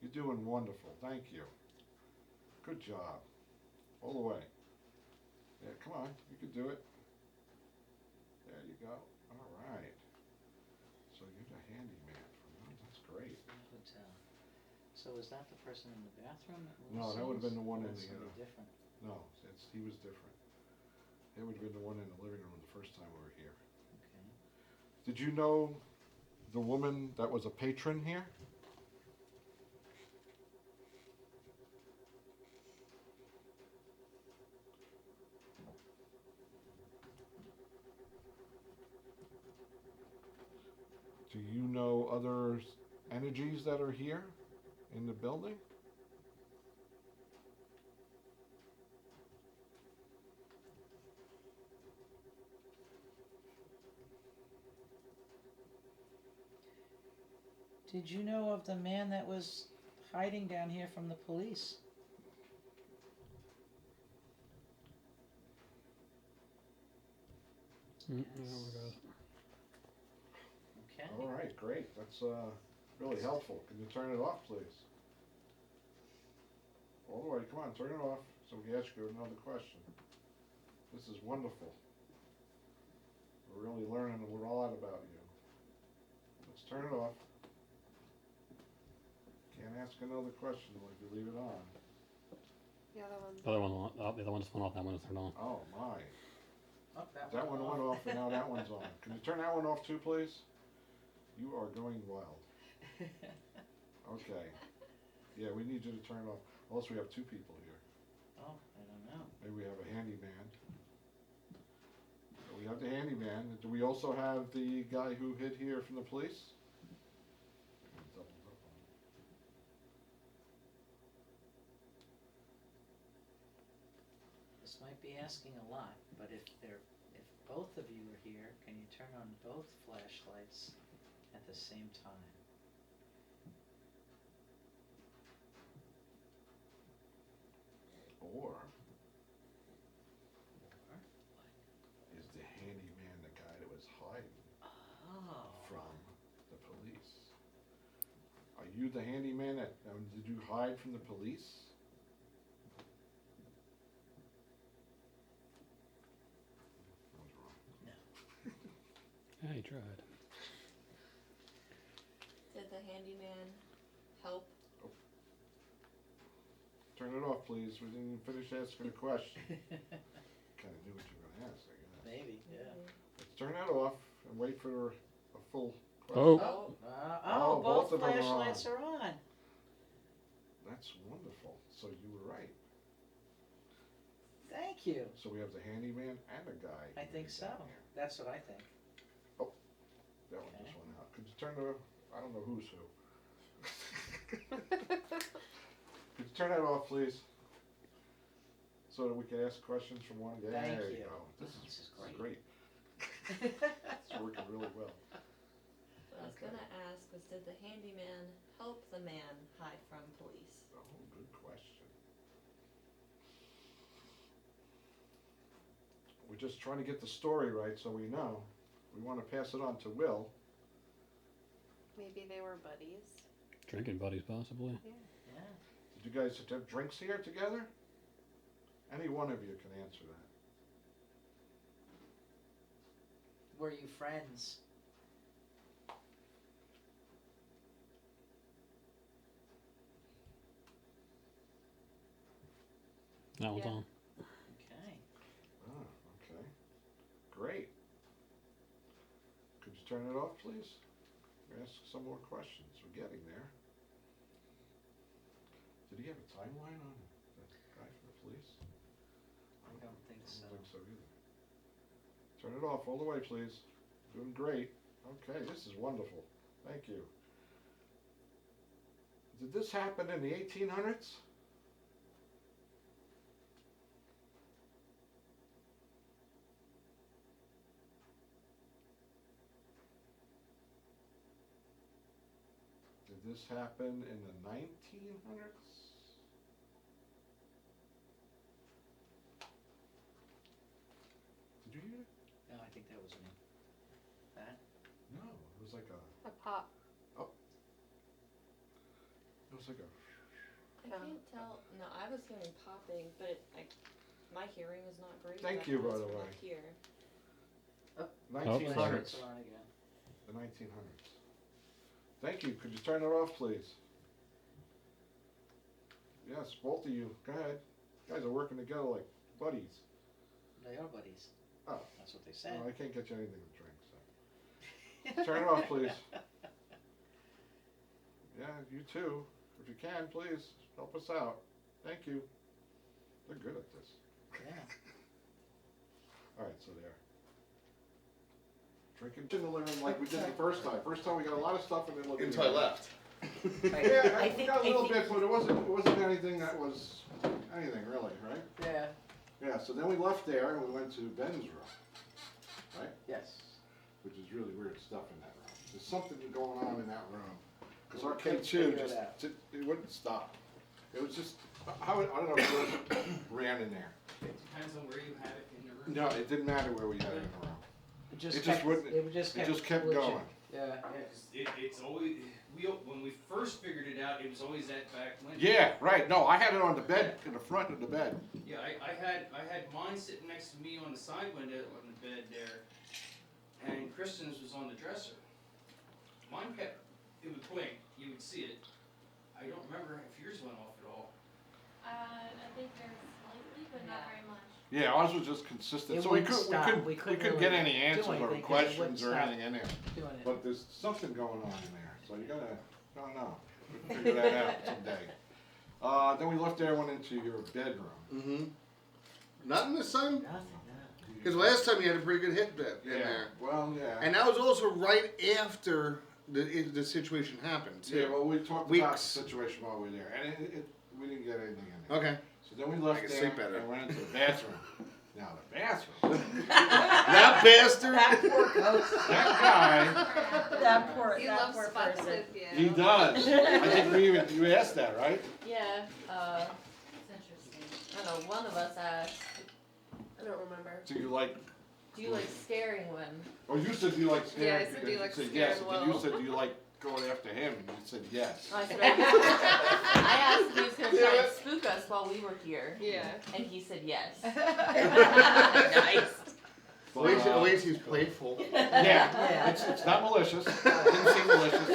You're doing wonderful. Thank you. Good job. All the way. Yeah, come on. You can do it. There you go. All right. So you're the handyman. That's great. Hotel. So was that the person in the bathroom? No, that would have been the one in the, Somebody different. No, he was different. It would have been the one in the living room the first time we were here. Okay. Did you know the woman that was a patron here? Do you know other energies that are here in the building? Did you know of the man that was hiding down here from the police? Okay. All right, great. That's really helpful. Can you turn it off, please? All the way. Come on, turn it off so we can ask you another question. This is wonderful. We're really learning a lot about you. Let's turn it off. Can't ask another question if you leave it on. The other one. The other one, the other one just went off. That one is turned on. Oh my. Oh, That one went off and now that one's on. Can you turn that one off too, please? You are going wild. Okay. Yeah, we need you to turn it off. Unless we have two people here. Oh, I don't know. Maybe we have a handyman. We have the handyman. Do we also have the guy who hid here from the police? Double up on it. This might be asking a lot, but if both of you are here, can you turn on both flashlights at the same time? Or is the handyman the guy that was hiding Oh. from the police? Are you the handyman that, did you hide from the police? I was wrong. Yeah, he tried. Did the handyman help? Turn it off, please. We didn't even finish asking a question. Kinda knew what you were gonna ask, I guess. Maybe, yeah. Let's turn that off and wait for a full question. Oh. Oh, both Both of them are flashlights are on. That's wonderful. So you were right. Thank you. So we have the handyman and a guy. I think so. down here. That's what I think. That one Okay. just went out. Could you turn the, I don't know who's who. Could you turn that off, please? So that we can ask questions from one guy. Thank There you you. go. This This is is great. great. It's working really well. What I was Okay. gonna ask was, did the handyman help the man hide from police? just trying to get the story right so we know. We want to pass it on to Will. Maybe they were buddies. Drinking buddies, possibly. Yeah. Did you guys have drinks here together? Any one of you can answer that. Were you friends? That one's Yeah. on. Okay. Oh, okay. Great. Could you turn it off, please? Ask some more questions. We're getting there. Did he have a timeline on that guy from the police? I don't think I so. don't think so either. Turn it off all the way, please. Doing great. Okay, this is wonderful. Thank you. Did this happen in the 1800s? Did this happen in the 1900s? Did you hear it? No, I think that was me. That? No, it was like a. A pop. It was like a. I can't tell. No, I was hearing popping, but my hearing is not great. Thank That you, by comes the from way. up here. 1900s. Lights are on again. The 1900s. Thank you. Could you turn it off, please? Yes, both of you. Go ahead. You guys are working together like buddies. They are buddies. Oh. That's what they said. No, I can't get you anything to drink, so. Turn it off, please. Yeah, you too. If you can, please, help us out. Thank you. They're good at this. Yeah. All right, so there. Drinking in the living room like we did the first time. First time we got a lot of stuff in the living room. Until I left. Yeah, I we think- got a little I think- bit, but it wasn't anything that was anything really, right? Yeah. Yeah, so then we left there and we went to Ben's room, right? Yes. Which is really weird stuff in that room. There's something going on in that room. Because our We couldn't K2 figure just, it out. it wouldn't stop. It was just, I don't know if it just ran in there. It depends on where you have it in the room. No, it didn't matter where we had it in the room. It just It just kept, wouldn't- it just It kept, just kept glitching. going. Yeah. Yeah, 'cause it's always, when we first figured it out, it was always that back window. Yeah, right. No, I had it on the bed, in the front of the bed. Yeah, I had mine sitting next to me on the side window on the bed there, and Kristen's was on the dresser. Mine kept, it would blink, you would see it. I don't remember if yours went off at all. I think there's slightly, but not very much. Yeah, ours was just consistent. It So we wouldn't couldn't, stop. we We couldn't couldn't get really any do answers or anything 'cause it questions wouldn't or stop. anything in there. Doing it. But there's something going on in there, so you gotta, I don't know. We can figure that out someday. Then we left there and went into your bedroom. Mm-hmm. Nothing this time? Nothing, no. Because last time you had a pretty good hit bit in there. Well, yeah. And that was also right after the situation happened, too. Yeah, well, we talked about the Weeks. situation while we were there, and we didn't get anything in there. Okay. So then we I left can there sleep better. and went into the bathroom. Now the bathroom, That bastard! That poor ghost. that guy, That poor, He that loves poor spots person. with you. he does. I think you asked that, right? Yeah. It's interesting. I don't know. One of us asked, I don't remember. Do you like? "Do you like staring when?" Oh, you said you like Yeah, I scaring. said, "Do you like said scaring yes, and then you Will?" said do you like going after him, and you said yes. I said, I asked if he was gonna try and spook us while we were here, Yeah. and he said yes. Nice. But, At least he's playful. yeah, Yeah. it's not malicious. It didn't seem malicious,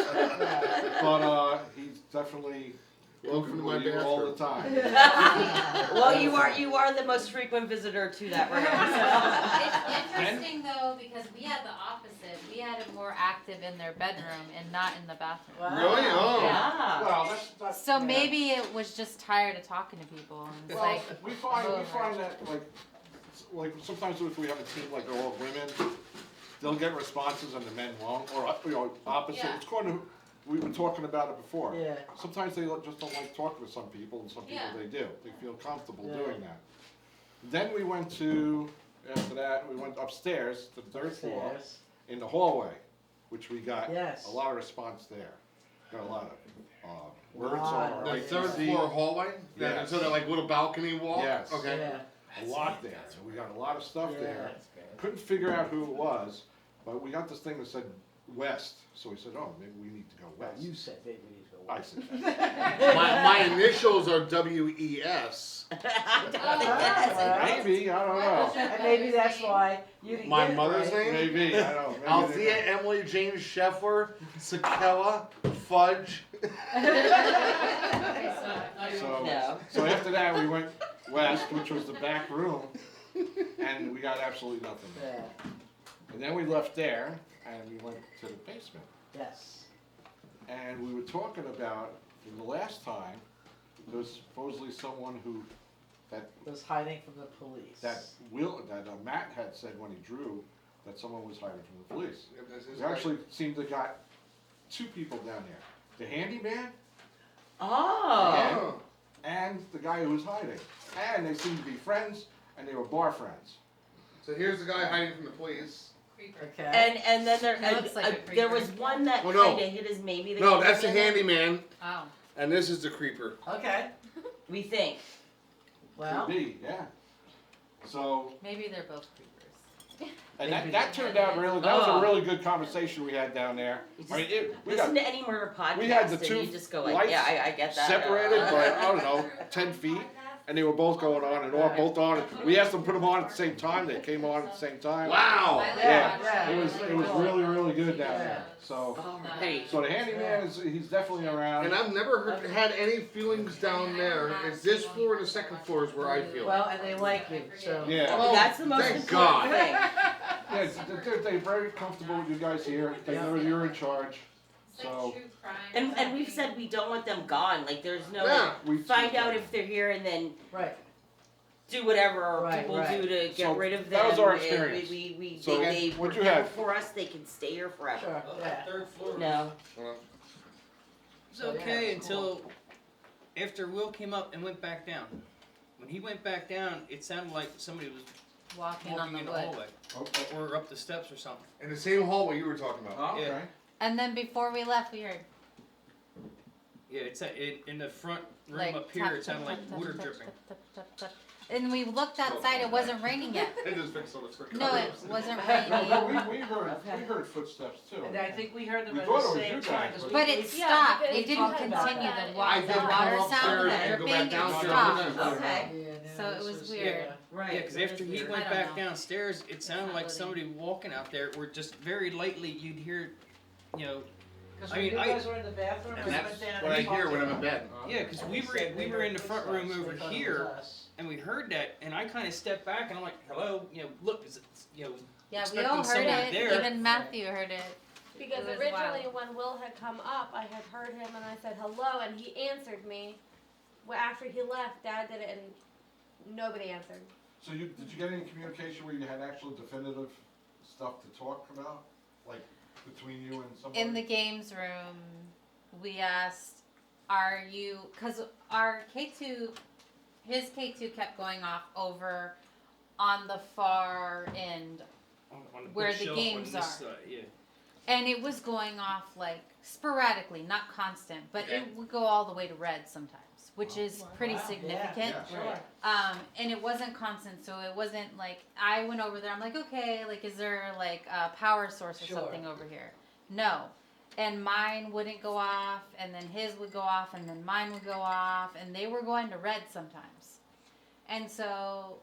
but he's definitely Welcome to my with you all the bathroom. time. Well, you are the most frequent visitor to that room. It's interesting though, because we had the opposite. We had it more active in their bedroom and not in the bathroom. Really? Oh. Yeah. Well, that's So maybe it was just tired of talking to people and it's well, like, we find that like sometimes if we have a team like they're all women, they'll get responses and the men won't, or opposite. Yeah. It's kind of we were talking about it before. Yeah. Sometimes they just don't like talking to some people, and some people Yeah. they do. They feel comfortable Yeah. doing that. Then we went to after that we went upstairs to the third floor Yes. in the hallway, which we got Yes. a lot of response there. Got a lot of words Lot. on our The right third to see. floor hallway? Yes. So that like little balcony wall? Yes. Okay. Yeah. a lot there. And we got a lot of stuff there. Couldn't figure out who it was, but we got this thing that said west. So we said, oh, maybe we need to go west. You said maybe we need to go I west. said that. My initials are WES. Maybe, I don't know. And maybe that's why you didn't My get it mother's right. name? Maybe, I don't know. Maybe Althea they- Emily James Scheffler, Sakella, Fudge. So, No. so after that, we went west, which was the back room, and we got absolutely nothing there. Yeah. And then we left there, and we went to the basement. Yes. And we were talking about, in the last time, there was supposedly someone who, Was hiding from the police. Matt had said when he drew, that someone was hiding from the police. We actually seemed to got 2 people down there. The handyman Oh. and the guy who was hiding. And they seemed to be friends, and they were bar friends. So here's the guy hiding from the police. Okay. And then there He looks like a there was creeper. one that Oh, no. kinda hit his maybe the No, that's the handyman. handyman, Oh. and this is the creeper. Okay. We think. Well. Could be, yeah. So, Maybe they're both creepers. and Maybe. that turned out really, that was Oh. a really good conversation we had down there. You I mean, just we got listen to any murder podcast we had the and two you just go like, lights yeah, I get that. separated by, I don't know, 10 feet, and they were both going on and off, both on. We asked them to put them on at the same time, they came on at the same time. Wow! Yeah, it was really, really good down there. So, Alright. so the handyman he's definitely around. And I've never had any feelings down there. It's this floor and the second floor is where I feel. Well, and they like you, so. Yeah. Oh, That's the most thank important God. thing. Yeah, they're very comfortable with you guys here. They know you're in charge. So And we've said we don't want them gone. Like there's no Yeah. we find out if they're here and then Right. do whatever Right, people right. do to get So rid of them. that was our and experience. We So they what were you there had? for us. They can stay here forever. Sure. Yeah. Third floor. No. It was okay until after Will came up and went back down. When he went back down, it sounded like somebody was Walking on walking the in the wood. hallway Okay. or up the steps or something. In the same hallway you were talking about. Oh, Yeah. okay. And then before we left, we heard Yeah, it's in the front room like up here. tap, It sounded tap, like tap, water tap, dripping. tap, tap, tap, tap. And we looked outside. It wasn't raining yet. They just fixed all the trick No, it wasn't No, raining. but we heard footsteps too. And I think we heard them We at thought the it was same you time. guys, 'cause But we- it Yeah, stopped. because It we didn't talked about continue. that. The I water, did the come water upstairs sound, the and go back dripping, it downstairs. stopped. Okay. Yeah, no, So it this was weird. Right. Yeah, because after he weird. went I don't back know. downstairs, it sounded like Loading. somebody walking out there. Where just very lightly you'd hear, you know. Because I when mean, you I- guys were in the bathroom, And we that's went down what I and hear talked when to I'm in them. bed. Yeah, because And we they were said they we were in the footsteps. front room They over thought it here, was us. and we heard that, and I kind of stepped back, and I'm like, "Hello, you know, look, is it, you know." Yeah, we expecting all heard somebody it. there. Even Matthew heard it. Because It was originally wild. when Will had come up, I had heard him and I said hello, and he answered me. Well, after he left, Dad did it, and nobody answered. So did you get any communication where you had actual definitive stuff to talk about? Like between you and somebody? In the games room, we asked, are you, because our K2, his K2 kept going off over on the far end, On the where the bookshelf games on this are. side, yeah. and it was going off like sporadically, not constant, but Okay. it would go all the way to red sometimes, which is pretty Wow. significant. Yeah. Sure. And it wasn't constant, so it wasn't like I went over there. I'm like, okay, like, is there like a power source or Sure. something over here? No, and mine wouldn't go off, and then his would go off, and then mine would go off, and they were going to red sometimes. And so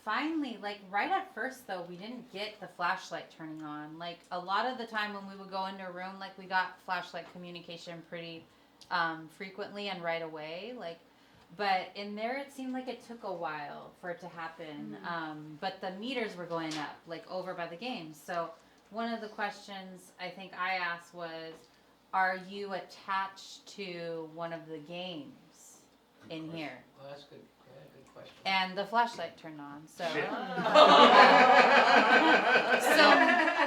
finally, like right at first though, we didn't get the flashlight turning on. Like a lot of the time when we would go into a room, like we got flashlight communication pretty frequently and right away. Like, but in there it seemed like it took a while for it to happen. But the meters were going up, like over by the games. So one of the questions I think I asked was, are you attached to one of the games in here? Well, that's good. Yeah, good question. And the flashlight turned on. So Ah.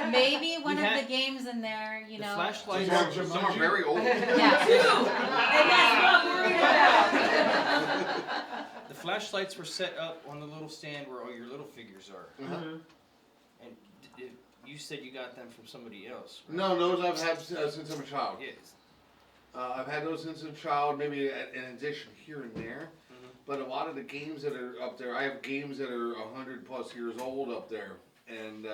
so maybe one We of had- the games in there, you The know. flashlights. Some are very old. Yeah. And that's what we're worried about. The flashlights were set up on the little stand where all your little figures are. Mhm. And you said you got them from somebody else. right? No, those I've had since I'm a child. Yes. I've had those since I'm a child, maybe an addition here and there. But a lot of the games that are up there, I have games that are 100+ years old up there, and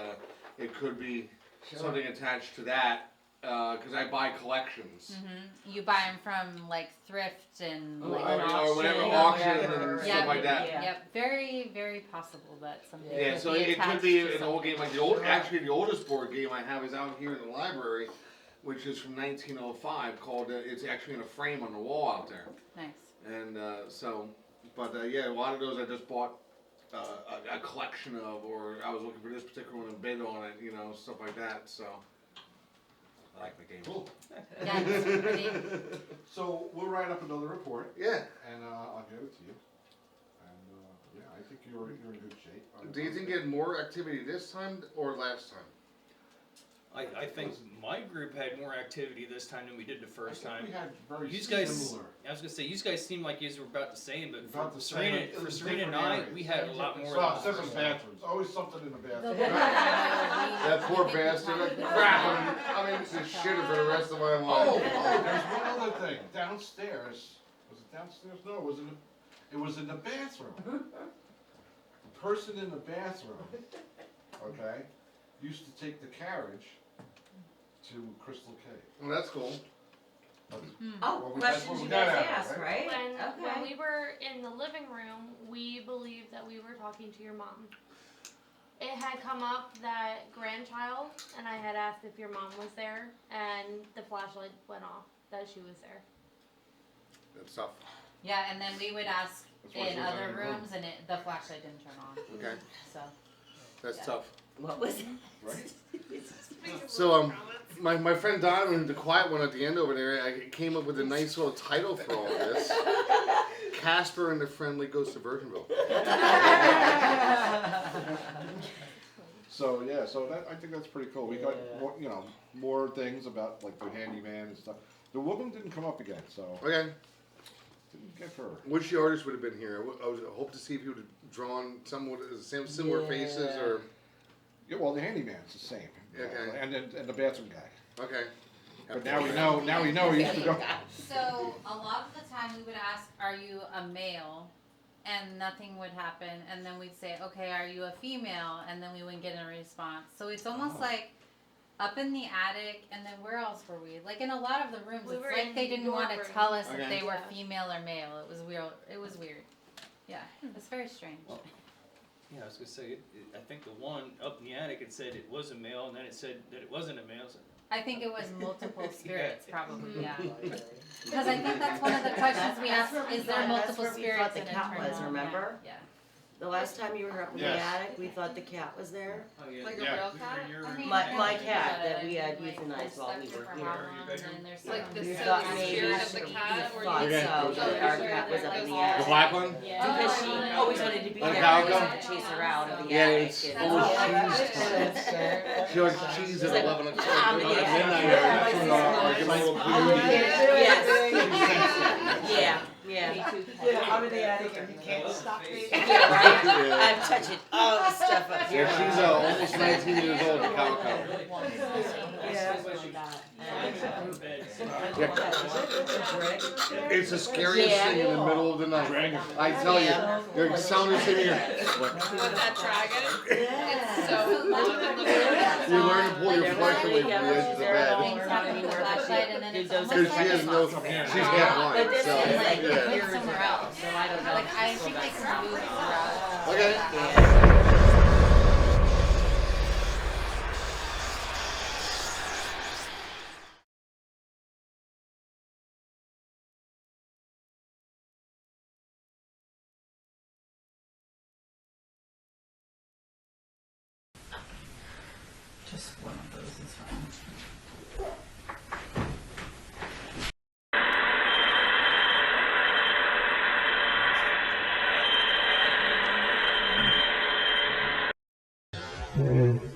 it could be something attached to that. Because I buy collections. You buy them from like thrift and like Or whatever auction and Yeah. stuff like that. Yeah. Yep, very, very possible that something. Yeah, could so be it could attached be to an old something. game like the old. Actually, the oldest board game I have is out here in the library, which is from 1905. Called it's actually in a frame on the wall out there. Nice. And yeah, a lot of those I just bought a collection of, or I was looking for this particular one and bid on it, you know, stuff like that. So. I like the game. Cool. Yeah, it's pretty. So we'll write up another report, Yeah. and I'll give it to you. And yeah, I think you're in good shape. Do you think you had more activity this time or last time? I think my group had more activity this time than we did the first time. We had very You guys, similar. I was gonna say, you guys seemed like you were about the same, but About for the same. Serena, It for was Serena and different I, areas. we had a lot more. Well, than the different first time. bathrooms. Always something in the bathroom. That poor bastard. Crap. I'm in this shitter for the rest of my life. Oh, there's one other thing. Downstairs. Was it downstairs? No, it was in the bathroom. The person in the bathroom, okay, used to take the carriage to Crystal Cave. Well, that's cool. Oh, Well, that's questions what we you got guys out of it, asked, right? When Okay. we were in the living room, we believed that we were talking to your mom. It had come up that grandchild, and I had asked if your mom was there, and the flashlight went off that she was there. That's tough. Yeah, and then we would ask That's why in she was other in the room. rooms, and the flashlight didn't turn on. Okay. So. That's Yeah. tough. What was it? Right? So my friend Donovan, the quiet one at the end over there, I came up with a nice little title for all this. Kasper and the Friendly Ghost of Virginville. So yeah, I think that's pretty cool. We got more, more things about like the handyman and stuff. The woman didn't come up again, so Okay. didn't get her. Which artist would have been here? I was hope to see if he would have drawn some with the same similar faces or. Yeah, well, the handyman's the same. Okay. And the bathroom guy. Okay. But now we know. Now we know he used to go. So a lot of the time we would ask, "Are you a male?" And nothing would happen, and then we'd say, "Okay, are you a female?" And then we wouldn't get a response. So it's almost like up in the attic, and then where else were we? Like in a lot of the rooms, We it's were like in they didn't your want to room. tell us Okay. if they were Yeah. female or male. It was weird. It was weird. Yeah, it's very strange. Yeah, I was gonna say, I think the one up in the attic, it said it was a male, and then it said that it wasn't a male. So I think it was multiple spirits, probably. Yeah, because I think that's one of the questions we asked: Is there multiple That's where we spirits? thought the in a cat was, terminal? remember? Yeah. The last time you were up in the Yes. attic, we thought the cat was there. oh yeah, Like a Yeah. real cat? I mean, My- I my think cat about it, that we I had mean, euthanized like, while we stuck were for here. how long, and then there's Like some- the We so thought the maybe spirit of the cat, or thought you Okay. so, that our cat was up in the attic. The black one? Yeah. Because she always wanted to be Like there, how we just come? had to chase her out of the Yeah, attic. it's and- always Oh, She likes cheese at 11 o'clock. I'm At gonna get midnight, it. or give a little Yes. Yeah. Out of the attic and you can't stop me. Yeah, right? Yeah. I'm touching all the stuff up here. Yeah, she's almost 19 years old, the calico. It's the scariest Yeah. thing in the middle of the night. I tell you, you're sounding sitting here. With that dragon? Yeah. It's so loud and the You learn to pull your flesh away from the edge of the bed. things happen with the flashlight, and then it's almost Because like she has no, she's half But blind, this so, is like yeah. years somewhere ago, else. so I don't know. Like I think they can move throughout. Okay. Yeah. Just one of those is fine. Mm.